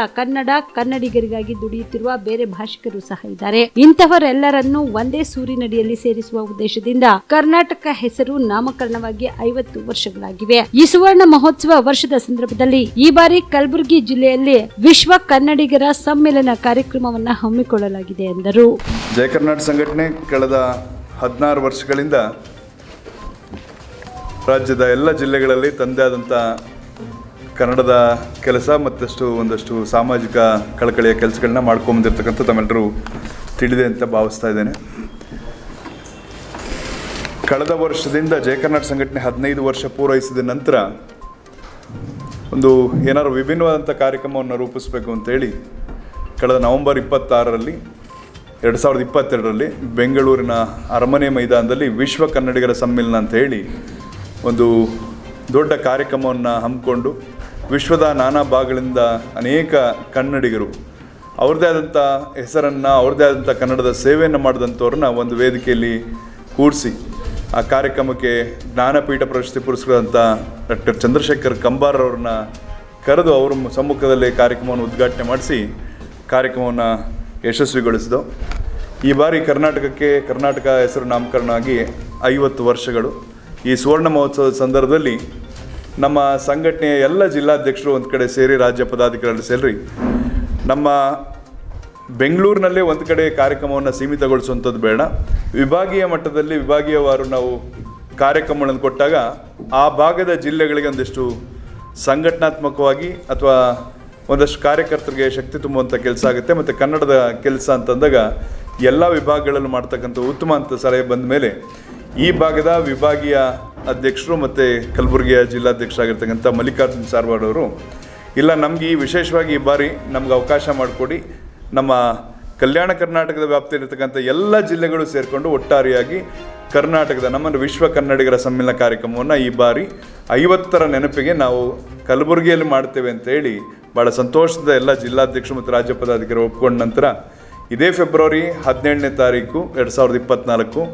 ಕನ್ನಡಿಗರಿಗಾಗಿ ದುಡಿಯುತ್ತಿರುವ ಬೇರೆ ಭಾಷಿಕರು ಸಹ ಇದ್ದಾರೆ. ಇಂತಹವರೆಲ್ಲರನ್ನೂ ಒಂದೇ ಸೂರಿನಡಿಯಲ್ಲಿ ಸೇರಿಸುವ ಉದ್ದೇಶದಿಂದ ಕರ್ನಾಟಕ ಹೆಸರು ನಾಮಕರಣವಾಗಿ 50 ವರ್ಷಗಳಾಗಿವೆ. ಈ ಸುವರ್ಣ ಮಹೋತ್ಸವ ವರ್ಷದ ಸಂದರ್ಭದಲ್ಲಿ ಈ ಬಾರಿ ಕಲಬುರಗಿ ಜಿಲ್ಲೆಯಲ್ಲಿ ವಿಶ್ವ ಕನ್ನಡಿಗರ ಸಮ್ಮೇಳನ ಕಾರ್ಯಕ್ರಮವನ್ನು ಹಮ್ಮಿಕೊಳ್ಳಲಾಗಿದೆ ಎಂದರು. ಜಯ ಕರ್ನಾಟಕ ಸಂಘಟನೆ ಕಳೆದ 16 ವರ್ಷಗಳಿಂದ ರಾಜ್ಯದ ಎಲ್ಲ ಜಿಲ್ಲೆಗಳಲ್ಲಿ ತಂದೆ ಆದಂಥ ಕನ್ನಡದ ಕೆಲಸ ಮತ್ತಷ್ಟು ಒಂದಷ್ಟು ಸಾಮಾಜಿಕ ಕಳಕಳಿಯ ಕೆಲಸಗಳನ್ನ ಮಾಡ್ಕೊಂಬಂದಿರ್ತಕ್ಕಂಥ ತಮ್ಮೆಲ್ಲರೂ ತಿಳಿದೆ ಅಂತ ಭಾವಿಸ್ತಾ ಇದ್ದೇನೆ. ಕಳೆದ ವರ್ಷದಿಂದ ಜಯ ಕರ್ನಾಟಕ ಸಂಘಟನೆ 15 ವರ್ಷ ಪೂರೈಸಿದ ನಂತರ ಒಂದು ಏನಾದ್ರು ವಿಭಿನ್ನವಾದಂಥ ಕಾರ್ಯಕ್ರಮವನ್ನು ರೂಪಿಸಬೇಕು ಅಂತೇಳಿ ಕಳೆದ ನವೆಂಬರ್ 26ರಲ್ಲಿ 2022ರಲ್ಲಿ ಬೆಂಗಳೂರಿನ ಅರಮನೆ ಮೈದಾನದಲ್ಲಿ ವಿಶ್ವ ಕನ್ನಡಿಗರ ಸಮ್ಮೇಳನ ಅಂತ ಹೇಳಿ ಒಂದು ದೊಡ್ಡ ಕಾರ್ಯಕ್ರಮವನ್ನು ಹಮ್ಮಿಕೊಂಡು ವಿಶ್ವದ ನಾನಾ ಭಾಗಗಳಿಂದ ಅನೇಕ ಕನ್ನಡಿಗರು ಅವ್ರದ್ದೇ ಆದಂಥ ಹೆಸರನ್ನು, ಅವ್ರದ್ದೇ ಆದಂಥ ಕನ್ನಡದ ಸೇವೆಯನ್ನು ಮಾಡಿದಂಥವ್ರನ್ನ ಒಂದು ವೇದಿಕೆಯಲ್ಲಿ ಕೂಡಿಸಿ ಆ ಕಾರ್ಯಕ್ರಮಕ್ಕೆ ಜ್ಞಾನಪೀಠ ಪ್ರಶಸ್ತಿ ಪುರಸ್ಕೃತ ಡಾಕ್ಟರ್ ಚಂದ್ರಶೇಖರ್ ಕಂಬಾರ್ ಅವ್ರನ್ನ ಕರೆದು ಅವ್ರ ಸಮ್ಮುಖದಲ್ಲಿ ಕಾರ್ಯಕ್ರಮವನ್ನು ಉದ್ಘಾಟನೆ ಮಾಡಿಸಿ ಕಾರ್ಯಕ್ರಮವನ್ನು ಯಶಸ್ವಿಗೊಳಿಸಿದವು. ಈ ಬಾರಿ ಕರ್ನಾಟಕ ಹೆಸರು ನಾಮಕರಣ ಆಗಿ 50 ವರ್ಷಗಳು. ಈ ಸುವರ್ಣ ಮಹೋತ್ಸವದ ಸಂದರ್ಭದಲ್ಲಿ ನಮ್ಮ ಸಂಘಟನೆಯ ಎಲ್ಲ ಜಿಲ್ಲಾಧ್ಯಕ್ಷರು ಒಂದು ಕಡೆ ಸೇರಿ, ರಾಜ್ಯ ಪದಾಧಿಕಾರಿಗಳು ಸೇರಿ, ನಮ್ಮ ಬೆಂಗಳೂರಿನಲ್ಲೇ ಒಂದು ಕಡೆ ಕಾರ್ಯಕ್ರಮವನ್ನು ಸೀಮಿತಗೊಳಿಸುವಂಥದ್ದು ಬೇಡ, ವಿಭಾಗೀಯ ಮಟ್ಟದಲ್ಲಿ ವಿಭಾಗೀಯವಾರು ನಾವು ಕಾರ್ಯಕ್ರಮಗಳನ್ನು ಕೊಟ್ಟಾಗ ಆ ಭಾಗದ ಜಿಲ್ಲೆಗಳಿಗೆ ಒಂದಿಷ್ಟು ಸಂಘಟನಾತ್ಮಕವಾಗಿ ಅಥವಾ ಒಂದಷ್ಟು ಕಾರ್ಯಕರ್ತರಿಗೆ ಶಕ್ತಿ ತುಂಬುವಂಥ ಕೆಲಸ ಆಗುತ್ತೆ. ಮತ್ತು ಕನ್ನಡದ ಕೆಲಸ ಅಂತಂದಾಗ ಎಲ್ಲ ವಿಭಾಗಗಳಲ್ಲೂ ಮಾಡ್ತಕ್ಕಂಥ ಉತ್ತಮ ಅಂತ ಸಲಹೆ ಬಂದ ಮೇಲೆ ಈ ಭಾಗದ ವಿಭಾಗೀಯ ಅಧ್ಯಕ್ಷರು ಮತ್ತು ಕಲಬುರಗಿಯ ಜಿಲ್ಲಾಧ್ಯಕ್ಷರಾಗಿರ್ತಕ್ಕಂಥ ಮಲ್ಲಿಕಾರ್ಜುನ್ ಸಾರ್ವಾಡ್ ಅವರು, ಇಲ್ಲ ನಮಗೆ ವಿಶೇಷವಾಗಿ ಈ ಬಾರಿ ನಮ್ಗೆ ಅವಕಾಶ ಮಾಡಿಕೊಡಿ, ನಮ್ಮ ಕಲ್ಯಾಣ ಕರ್ನಾಟಕದ ವ್ಯಾಪ್ತಿಯಲ್ಲಿರ್ತಕ್ಕಂಥ ಎಲ್ಲ ಜಿಲ್ಲೆಗಳು ಸೇರಿಕೊಂಡು ಒಟ್ಟಾರೆಯಾಗಿ ಕರ್ನಾಟಕದ ನಮ್ಮನ್ನು ವಿಶ್ವ ಕನ್ನಡಿಗರ ಸಮ್ಮೇಳನ ಕಾರ್ಯಕ್ರಮವನ್ನು ಈ ಬಾರಿ 50ರ ನೆನಪಿಗೆ ನಾವು ಕಲಬುರಗಿಯಲ್ಲಿ ಮಾಡ್ತೇವೆ ಅಂತೇಳಿ ಭಾಳ ಸಂತೋಷದ ಎಲ್ಲ ಜಿಲ್ಲಾಧ್ಯಕ್ಷರು ಮತ್ತು ರಾಜ್ಯ ಪದಾಧಿಕಾರಿ ಒಪ್ಕೊಂಡ ನಂತರ ಇದೇ ಫೆಬ್ರವರಿ 17ನೇ ತಾರೀಕು 2024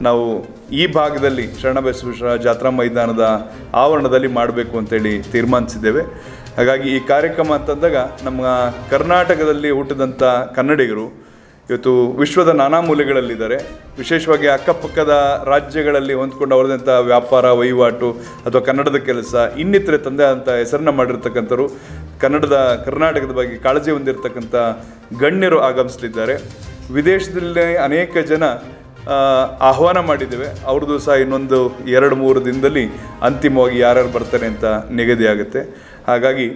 ನಾವು ಈ ಭಾಗದಲ್ಲಿ ಶರಣಬಸವೇಶ್ವರ ಜಾತ್ರಾ ಮೈದಾನದ ಆವರಣದಲ್ಲಿ ಮಾಡಬೇಕು ಅಂತೇಳಿ ತೀರ್ಮಾನಿಸಿದ್ದೇವೆ. ಹಾಗಾಗಿ ಈ ಕಾರ್ಯಕ್ರಮ ಅಂತಂದಾಗ ನಮ್ಮ ಕರ್ನಾಟಕದಲ್ಲಿ ಹುಟ್ಟಿದಂಥ ಕನ್ನಡಿಗರು ಇವತ್ತು ವಿಶ್ವದ ನಾನಾ ಮೂಲೆಗಳಲ್ಲಿದ್ದಾರೆ. ವಿಶೇಷವಾಗಿ ಅಕ್ಕಪಕ್ಕದ ರಾಜ್ಯಗಳಲ್ಲಿ ಹೊಂದ್ಕೊಂಡು ಅವರದಂಥ ವ್ಯಾಪಾರ ವಹಿವಾಟು ಅಥವಾ ಕನ್ನಡದ ಕೆಲಸ ಇನ್ನಿತರೆ ತಂದೆ ಅಂತ ಹೆಸರನ್ನ ಮಾಡಿರ್ತಕ್ಕಂಥವ್ರು, ಕರ್ನಾಟಕದ ಬಗ್ಗೆ ಕಾಳಜಿ ಹೊಂದಿರತಕ್ಕಂಥ ಗಣ್ಯರು ಆಗಮಿಸಲಿದ್ದಾರೆ. ವಿದೇಶದಲ್ಲಿ ಅನೇಕ ಜನ ಆಹ್ವಾನ ಮಾಡಿದ್ದೇವೆ. ಅವ್ರದ್ದು ಸಹ ಇನ್ನೊಂದು 2-3 ದಿನದಲ್ಲಿ ಅಂತಿಮವಾಗಿ ಯಾರ್ಯಾರು ಬರ್ತಾರೆ ಅಂತ ನಿಗದಿ ಆಗುತ್ತೆ. ಹಾಗಾಗಿ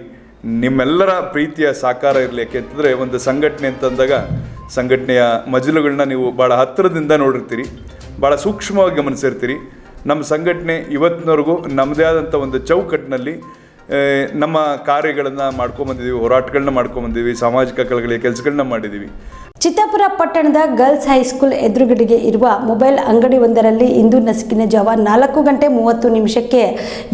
ನಿಮ್ಮೆಲ್ಲರ ಪ್ರೀತಿಯ ಸಾಕಾರ ಇರಲಿ. ಯಾಕೆಂತಂದರೆ ಒಂದು ಸಂಘಟನೆ ಅಂತಂದಾಗ ಸಂಘಟನೆಯ ಮಜಲುಗಳನ್ನ ನೀವು ಭಾಳ ಹತ್ತಿರದಿಂದ ನೋಡಿರ್ತೀರಿ, ಭಾಳ ಸೂಕ್ಷ್ಮವಾಗಿ ಗಮನಿಸಿರ್ತೀರಿ. ನಮ್ಮ ಸಂಘಟನೆ ಇವತ್ತಿನವರೆಗೂ ನಮ್ಮದೇ ಆದಂಥ ಒಂದು ಚೌಕಟ್ಟಿನಲ್ಲಿ ನಮ್ಮ ಕಾರ್ಯಗಳನ್ನು ಮಾಡ್ಕೊಂಬಂದಿದ್ದೀವಿ, ಹೋರಾಟಗಳನ್ನ ಮಾಡ್ಕೊಂಬಂದಿದ್ದೀವಿ, ಸಾಮಾಜಿಕ ಕಳಕಳಿಯ ಕೆಲಸಗಳನ್ನ ಮಾಡಿದ್ದೀವಿ. ಚಿತ್ತಾಪುರ ಪಟ್ಟಣದ ಗರ್ಲ್ಸ್ ಹೈಸ್ಕೂಲ್ ಎದುರುಗಡೆಗೆ ಇರುವ ಮೊಬೈಲ್ ಅಂಗಡಿಯೊಂದರಲ್ಲಿ ಇಂದು ನಸುಕಿನ ಜಾವ 4:30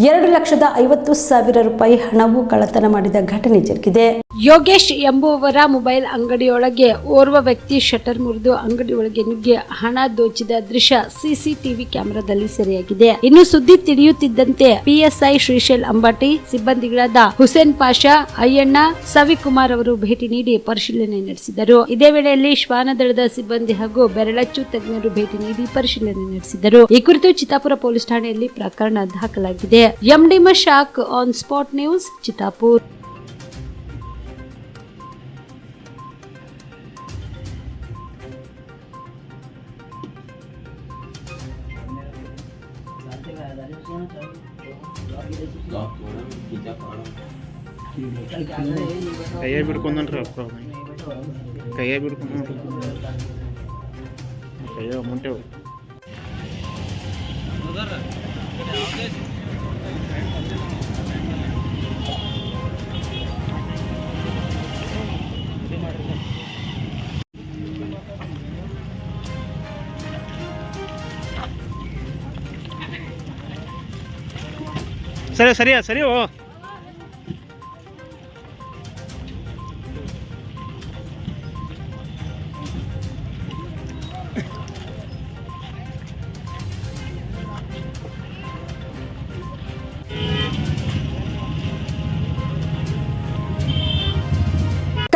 2,50,000 ರೂಪಾಯಿ ಹಣವು ಕಳ್ಳತನ ಮಾಡಿದ ಘಟನೆ ಜರುಗಿದೆ. ಯೋಗೇಶ್ ಎಂಬುವವರ ಮೊಬೈಲ್ ಅಂಗಡಿಯೊಳಗೆ ಓರ್ವ ವ್ಯಕ್ತಿ ಶಟರ್ ಮುರಿದು ಅಂಗಡಿಯೊಳಗೆ ನುಗ್ಗಿ ಹಣ ದೋಚಿದ ದೃಶ್ಯ ಸಿಸಿಟಿವಿ ಕ್ಯಾಮೆರಾದಲ್ಲಿ ಸೆರೆಯಾಗಿದೆ. ಇನ್ನು ಸುದ್ದಿ ತಿಳಿಯುತ್ತಿದ್ದಂತೆ ಪಿಎಸ್ಐ ಶ್ರೀಶೈಲ್ ಅಂಬಾಟಿ, ಸಿಬ್ಬಂದಿಗಳಾದ ಹುಸೇನ್ ಪಾಷಾ, ಅಯ್ಯಣ್ಣ, ಸವಿಕುಮಾರ್ ಅವರು ಭೇಟಿ ನೀಡಿ ಪರಿಶೀಲನೆ ನಡೆಸಿದರು. ಇದೇ ವೇಳೆಯಲ್ಲಿ ಶ್ವಾನದಳದ ಸಿಬ್ಬಂದಿ ಹಾಗೂ ಬೆರಳಚ್ಚು ತಜ್ಞರು ಭೇಟಿ ನೀಡಿ ಪರಿಶೀಲನೆ ನಡೆಸಿದರು. ಈ ಕುರಿತು ಚಿತ್ತಾಪುರ ಪೊಲೀಸ್ ಠಾಣೆಯಲ್ಲಿ ಪ್ರಕರಣ ದಾಖಲಾಗಿದೆ. MD Mashak, on spot news, Chittapur. ಕೈಯ ಬಿಡ್ಕೊಂಡ್ರಿ ಕೈಯ ಬಿಡ್ಕೊಂಡು ಕೈಯ ಮುಂಟೆವು ಸರಿ ಸರಿಯಾ ಸರಿ. ಓ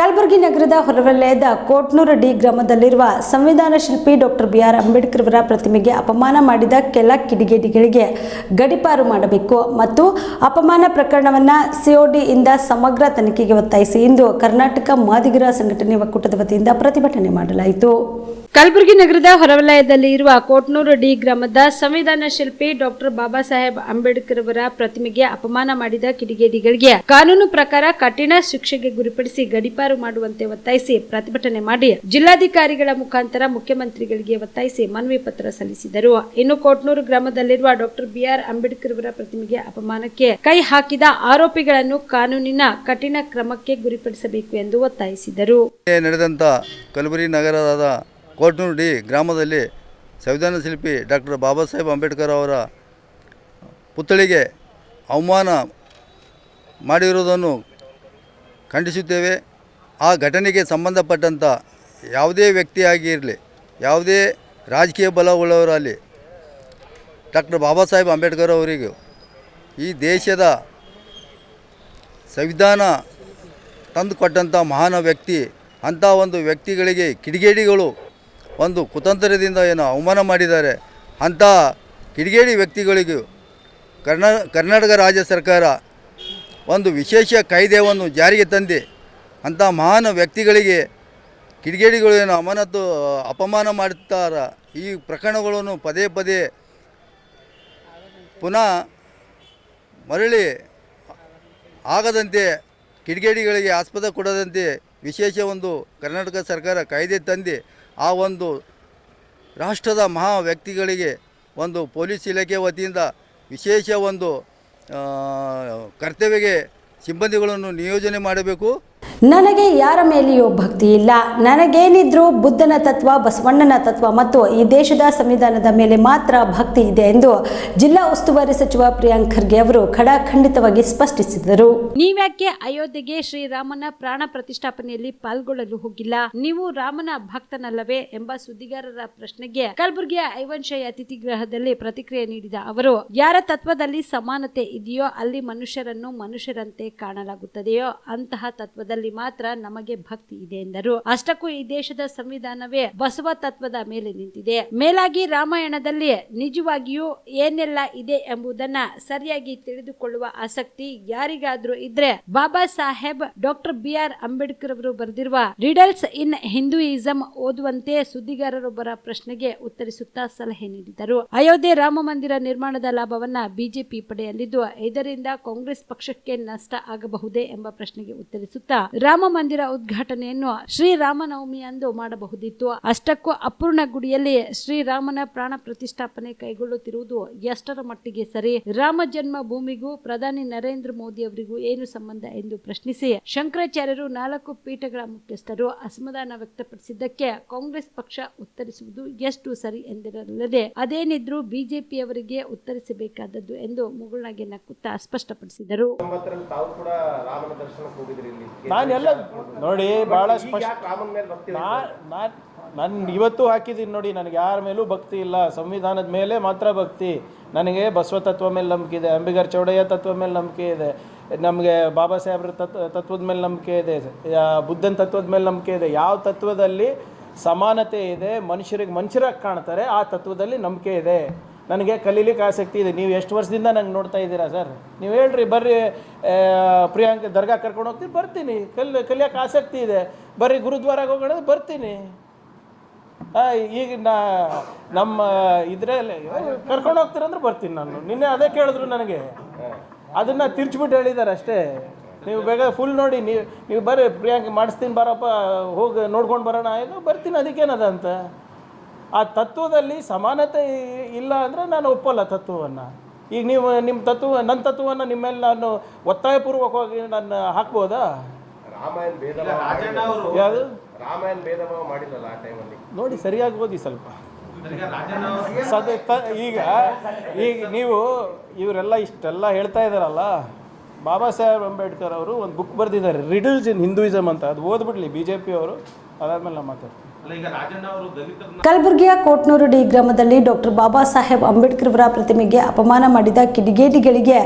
ಕಲಬುರಗಿ ಕಲಬುರಗಿ ನಗರದ ಹೊರವಲಯದ ಕೋಟ್ನೂರು ಡಿ ಗ್ರಾಮದಲ್ಲಿರುವ ಸಂವಿಧಾನ ಶಿಲ್ಪಿ ಡಾಕ್ಟರ್ BR ಅಂಬೇಡ್ಕರ್ ಅವರ ಪ್ರತಿಮೆಗೆ ಅಪಮಾನ ಮಾಡಿದ ಕೆಲ ಕಿಡಿಗೇಡಿಗಳಿಗೆ ಗಡೀಪಾರು ಮಾಡಬೇಕು ಮತ್ತು ಅಪಮಾನ ಪ್ರಕರಣವನ್ನು COD ಇಂದ ಸಮಗ್ರ ತನಿಖೆಗೆ ಒತ್ತಾಯಿಸಿ ಇಂದು ಕರ್ನಾಟಕ ಮಾದಿಗರ ಸಂಘಟನೆ ಒಕ್ಕೂಟದ ವತಿಯಿಂದ ಪ್ರತಿಭಟನೆ ಮಾಡಲಾಯಿತು. ಕಲಬುರಗಿ ನಗರದ ಹೊರವಲಯದಲ್ಲಿ ಇರುವ ಕೋಟ್ನೂರು ಡಿ ಗ್ರಾಮದ ಸಂವಿಧಾನ ಶಿಲ್ಪಿ ಡಾಕ್ಟರ್ ಬಾಬಾ ಸಾಹೇಬ್ ಅಂಬೇಡ್ಕರ್ ಅವರ ಪ್ರತಿಮೆಗೆ ಅಪಮಾನ ಮಾಡಿದ ಕಿಡಿಗೇಡಿಗಳಿಗೆ ಕಾನೂನು ಪ್ರಕಾರ ಕಠಿಣ ಶಿಕ್ಷೆಗೆ ಗುರಿಪಡಿಸಿ ಗಡೀಪಾರು ಮಾಡುವಂತೆ ಒತ್ತಾಯಿಸಿ ಪ್ರತಿಭಟನೆ ಮಾಡಿ ಜಿಲ್ಲಾಧಿಕಾರಿಗಳ ಮುಖಾಂತರ ಮುಖ್ಯಮಂತ್ರಿಗಳಿಗೆ ಒತ್ತಾಯಿಸಿ ಮನವಿ ಪತ್ರ ಸಲ್ಲಿಸಿದರು. ಇನ್ನು ಕೋಟ್ನೂರು ಗ್ರಾಮದಲ್ಲಿರುವ ಡಾಕ್ಟರ್ BR ಅಂಬೇಡ್ಕರ್ ಅವರ ಪ್ರತಿಮೆಗೆ ಅಪಮಾನಕ್ಕೆ ಕೈ ಹಾಕಿದ ಆರೋಪಿಗಳನ್ನು ಕಾನೂನಿನ ಕಠಿಣ ಕ್ರಮಕ್ಕೆ ಗುರಿಪಡಿಸಬೇಕು ಎಂದು ಒತ್ತಾಯಿಸಿದರು. ನಡೆದಂತ ಕಲಬುರಗಿ ನಗರದ ಕೋಟ್ನೂರು ಡಿ ಗ್ರಾಮದಲ್ಲಿ ಸಂವಿಧಾನ ಶಿಲ್ಪಿ ಡಾಕ್ಟರ್ ಬಾಬಾ ಸಾಹೇಬ್ ಅಂಬೇಡ್ಕರ್ ಅವರ ಪುತ್ಥಳಿಗೆ ಅವಮಾನ ಮಾಡಿರುವುದನ್ನು ಖಂಡಿಸುತ್ತೇವೆ. ಆ ಘಟನೆಗೆ ಸಂಬಂಧಪಟ್ಟಂಥ ಯಾವುದೇ ವ್ಯಕ್ತಿಯಾಗಿರಲಿ, ಯಾವುದೇ ರಾಜಕೀಯ ಬಲವುಳ್ಳವರಲ್ಲಿ ಡಾಕ್ಟರ್ ಬಾಬಾ ಸಾಹೇಬ್ ಅಂಬೇಡ್ಕರ್ ಅವರಿಗೂ ಈ ದೇಶದ ಸಂವಿಧಾನ ತಂದುಕೊಟ್ಟಂಥ ಮಹಾನ್ ವ್ಯಕ್ತಿ, ಅಂಥ ಒಂದು ವ್ಯಕ್ತಿಗಳಿಗೆ ಕಿಡಿಗೇಡಿಗಳು ಒಂದು ಕುತಂತ್ರದಿಂದ ಏನು ಅವಮಾನ ಮಾಡಿದ್ದಾರೆ. ಅಂಥ ಕಿಡಿಗೇಡಿ ವ್ಯಕ್ತಿಗಳಿಗೂ ಕರ್ನಾಟಕ ರಾಜ್ಯ ಸರ್ಕಾರ ಒಂದು ವಿಶೇಷ ಕಾಯ್ದೆಯನ್ನು ಜಾರಿಗೆ ತಂದು ಅಂಥ ಮಹಾನ್ ವ್ಯಕ್ತಿಗಳಿಗೆ ಕಿಡಿಗೇಡಿಗಳು ಏನು ಅಪಮಾನ ಮಾಡುತ್ತಾರ, ಈ ಪ್ರಕರಣಗಳನ್ನು ಪದೇ ಪದೇ ಪುನಃ ಮರಳಿ ಆಗದಂತೆ, ಕಿಡಿಗೇಡಿಗಳಿಗೆ ಆಸ್ಪದ ಕೊಡದಂತೆ ವಿಶೇಷ ಒಂದು ಕರ್ನಾಟಕ ಸರ್ಕಾರ ಕಾಯ್ದೆ ತಂದು ಆ ಒಂದು ರಾಷ್ಟ್ರದ ಮಹಾ ವ್ಯಕ್ತಿಗಳಿಗೆ ಒಂದು ಪೊಲೀಸ್ ಇಲಾಖೆ ವತಿಯಿಂದ ವಿಶೇಷ ಒಂದು ಕರ್ತವ್ಯಕ್ಕೆ ಸಿಬ್ಬಂದಿಗಳನ್ನು ನಿಯೋಜನೆ ಮಾಡಬೇಕು. ನನಗೆ ಯಾರ ಮೇಲೆಯೂ ಭಕ್ತಿ ಇಲ್ಲ, ನನಗೇನಿದ್ರೂ ಬುದ್ಧನ ತತ್ವ, ಬಸವಣ್ಣನ ತತ್ವ ಮತ್ತು ಈ ದೇಶದ ಸಂವಿಧಾನದ ಮೇಲೆ ಮಾತ್ರ ಭಕ್ತಿ ಇದೆ ಎಂದು ಜಿಲ್ಲಾ ಉಸ್ತುವಾರಿ ಸಚಿವ ಪ್ರಿಯಾಂಕ್ ಖರ್ಗೆ ಅವರು ಖಡಾಖಂಡಿತವಾಗಿ ಸ್ಪಷ್ಟಿಸಿದರು. ನೀವ್ಯಾಕೆ ಅಯೋಧ್ಯೆಗೆ ಶ್ರೀರಾಮನ ಪ್ರಾಣ ಪ್ರತಿಷ್ಠಾಪನೆಯಲ್ಲಿ ಪಾಲ್ಗೊಳ್ಳಲು ಹೋಗಿಲ್ಲ? ನೀವು ರಾಮನ ಭಕ್ತನಲ್ಲವೇ ಎಂಬ ಸುದ್ದಿಗಾರರ ಪ್ರಶ್ನೆಗೆ ಕಲಬುರಗಿಯ ಐವನ್ಶಯ ಅತಿಥಿ ಗೃಹದಲ್ಲಿ ಪ್ರತಿಕ್ರಿಯೆ ನೀಡಿದ ಅವರು, ಯಾರ ತತ್ವದಲ್ಲಿ ಸಮಾನತೆ ಇದೆಯೋ ಅಲ್ಲಿ ಮನುಷ್ಯರನ್ನು ಮನುಷ್ಯರಂತೆ ಕಾಣಲಾಗುತ್ತದೆಯೋ ಅಂತಹ ತತ್ವದಲ್ಲಿ ಮಾತ್ರ ನಮಗೆ ಭಕ್ತಿ ಇದೆ ಎಂದರು. ಅಷ್ಟಕ್ಕೂ ಈ ದೇಶದ ಸಂವಿಧಾನವೇ ಬಸವ ತತ್ವದ ಮೇಲೆ ನಿಂತಿದೆ. ಮೇಲಾಗಿ ರಾಮಾಯಣದಲ್ಲಿ ನಿಜವಾಗಿಯೂ ಏನೆಲ್ಲ ಇದೆ ಎಂಬುದನ್ನ ಸರಿಯಾಗಿ ತಿಳಿದುಕೊಳ್ಳುವ ಆಸಕ್ತಿ ಯಾರಿಗಾದ್ರೂ ಇದ್ರೆ ಬಾಬಾ ಸಾಹೇಬ್ ಡಾಕ್ಟರ್ BR ಅಂಬೇಡ್ಕರ್ ಅವರು ಬರೆದಿರುವ ರಿಡಲ್ಸ್ ಇನ್ ಹಿಂದೂಯಿಸಂ ಓದುವಂತೆ ಸುದ್ದಿಗಾರರೊಬ್ಬರ ಪ್ರಶ್ನೆಗೆ ಉತ್ತರಿಸುತ್ತಾ ಸಲಹೆ ನೀಡಿದರು. ಅಯೋಧ್ಯೆ ರಾಮ ಮಂದಿರ ನಿರ್ಮಾಣದ ಲಾಭವನ್ನ ಬಿಜೆಪಿ ಪಡೆಯಲಿದ್ದು ಇದರಿಂದ ಕಾಂಗ್ರೆಸ್ ಪಕ್ಷಕ್ಕೆ ನಷ್ಟ ಆಗಬಹುದೇ ಎಂಬ ಪ್ರಶ್ನೆಗೆ ಉತ್ತರಿಸುತ್ತಾ ರಾಮ ಮಂದಿರ ಉದ್ಘಾಟನೆಯನ್ನು ಶ್ರೀರಾಮನವಮಿ ಅಂದು ಮಾಡಬಹುದಿತ್ತು. ಅಷ್ಟಕ್ಕೂ ಅಪೂರ್ಣ ಗುಡಿಯಲ್ಲಿ ಶ್ರೀರಾಮನ ಪ್ರಾಣ ಪ್ರತಿಷ್ಠಾಪನೆ ಕೈಗೊಳ್ಳುತ್ತಿರುವುದು ಎಷ್ಟರ ಮಟ್ಟಿಗೆ ಸರಿ? ರಾಮ ಜನ್ಮ ಭೂಮಿಗೂ ಪ್ರಧಾನಿ ನರೇಂದ್ರ ಮೋದಿ ಅವರಿಗೂ ಏನು ಸಂಬಂಧ ಎಂದು ಪ್ರಶ್ನಿಸಿ ಶಂಕರಾಚಾರ್ಯರು 4 ಪೀಠಗಳ ಮುಖ್ಯಸ್ಥರು ಅಸಮಾಧಾನ ವ್ಯಕ್ತಪಡಿಸಿದ್ದಕ್ಕೆ ಕಾಂಗ್ರೆಸ್ ಪಕ್ಷ ಉತ್ತರಿಸುವುದು ಎಷ್ಟು ಸರಿ ಎಂದಿರಲಿದೆ, ಅದೇನಿದ್ರೂ ಬಿಜೆಪಿಯವರಿಗೆ ಉತ್ತರಿಸಬೇಕಾದದ್ದು ಎಂದು ಮುಗುಳ್ನಗೆ ನಕ್ಕುತ್ತಾ ಸ್ಪಷ್ಟಪಡಿಸಿದರು. ನಾನೆಲ್ಲ ನೋಡಿ ಭಾಳ ಸ್ಪಷ್ಟ, ನಾನು ಇವತ್ತು ಹಾಕಿದ್ದೀನಿ ನೋಡಿ, ನನಗೆ ಯಾರ ಮೇಲೂ ಭಕ್ತಿ ಇಲ್ಲ, ಸಂವಿಧಾನದ ಮೇಲೆ ಮಾತ್ರ ಭಕ್ತಿ. ನನಗೆ ಬಸವ ತತ್ವ ಮೇಲೆ ನಂಬಿಕೆ ಇದೆ, ಅಂಬಿಗರ ಚೌಡಯ್ಯ ತತ್ವ ಮೇಲೆ ನಂಬಿಕೆ ಇದೆ, ನಮಗೆ ಬಾಬಾ ಸಾಹೇಬ್ರ ತತ್ವದ ಮೇಲೆ ನಂಬಿಕೆ ಇದೆ, ಬುದ್ಧನ ತತ್ವದ ಮೇಲೆ ನಂಬಿಕೆ ಇದೆ. ಯಾವ ತತ್ವದಲ್ಲಿ ಸಮಾನತೆ ಇದೆ, ಮನುಷ್ಯರಿಗೆ ಮನುಷ್ಯರಾಗಿ ಕಾಣ್ತಾರೆ, ಆ ತತ್ವದಲ್ಲಿ ನಂಬಿಕೆ ಇದೆ. ನನಗೆ ಕಲೀಲಿಕ್ಕೆ ಆಸಕ್ತಿ ಇದೆ. ನೀವು ಎಷ್ಟು ವರ್ಷದಿಂದ ನಂಗೆ ನೋಡ್ತಾ ಇದ್ದೀರಾ ಸರ್? ನೀವು ಹೇಳ್ರಿ, ಬರ್ರಿ ಪ್ರಿಯಾಂಕ್ ದರ್ಗಾ ಕರ್ಕೊಂಡು ಹೋಗ್ತೀನಿ, ಬರ್ತೀನಿ. ಕಲಿಯೋಕ್ಕೆ ಆಸಕ್ತಿ ಇದೆ, ಬರ್ರಿ ಗುರುದ್ವಾರಾಗೆ ಹೋಗೋಣ, ಬರ್ತೀನಿ. ಈಗ ನಮ್ಮ ಇದರಲ್ಲಿ ಕರ್ಕೊಂಡು ಹೋಗ್ತೀರಂದ್ರೆ ಬರ್ತೀನಿ ನಾನು. ನಿನ್ನೆ ಅದೇ ಕೇಳಿದ್ರು ನನಗೆ, ಅದನ್ನು ತಿರ್ಚ್ಬಿಟ್ಟು ಹೇಳಿದ್ದಾರೆ ಅಷ್ಟೇ. ನೀವು ಬೇಗ ಫುಲ್ ನೋಡಿ, ನೀವು ಬರ್ರಿ ಪ್ರಿಯಾಂಕ್ ಮಾಡಿಸ್ತೀನಿ, ಬರಪ್ಪ ಹೋಗಿ ನೋಡ್ಕೊಂಡು ಬರೋಣ, ಆಯಿತು ಬರ್ತೀನಿ, ಅದಕ್ಕೇನದ ಅಂತ. ಆ ತತ್ವದಲ್ಲಿ ಸಮಾನತೆ ಇಲ್ಲ ಅಂದರೆ ನಾನು ಒಪ್ಪಲ್ಲ ತತ್ವವನ್ನು. ಈಗ ನೀವು ನಿಮ್ಮ ನನ್ನ ತತ್ವವನ್ನು ನಿಮ್ಮ ಮೇಲೆ ನಾನು ಒತ್ತಾಯಪೂರ್ವಕವಾಗಿ ನಾನು ಹಾಕ್ಬೋದಾ? ಯಾವುದು ನೋಡಿ ಸರಿಯಾಗಿ ಓದಿ ಸ್ವಲ್ಪ. ಈಗ ನೀವು ಇವರೆಲ್ಲ ಇಷ್ಟೆಲ್ಲ ಹೇಳ್ತಾ ಇದ್ದಾರಲ್ಲ, ಬಾಬಾ ಸಾಹೇಬ್ ಅಂಬೇಡ್ಕರ್ ಅವರು ಒಂದು ಬುಕ್ ಬರೆದಿದ್ದಾರೆ, ರಿಡಲ್ಸ್ ಇನ್ ಹಿಂದೂಯಿಸಮ್ ಅಂತ. ಅದು ಓದ್ಬಿಡ್ಲಿ BJP ಅವರು, ಅದಾದ್ಮೇಲೆ ನಾವು ಮಾತಾಡ್ತೀವಿ. ಕಲಬುರಗಿಯ ಕೋಟ್ನೂರು ಡಿ ಗ್ರಾಮದಲ್ಲಿ ಡಾಕ್ಟರ್ ಬಾಬಾ ಸಾಹೇಬ್ ಅಂಬೇಡ್ಕರ್ ಅವರ ಪ್ರತಿಮೆಗೆ ಅಪಮಾನ ಮಾಡಿದ ಕಿಡಿಗೇಡಿಗಳಿಗೆ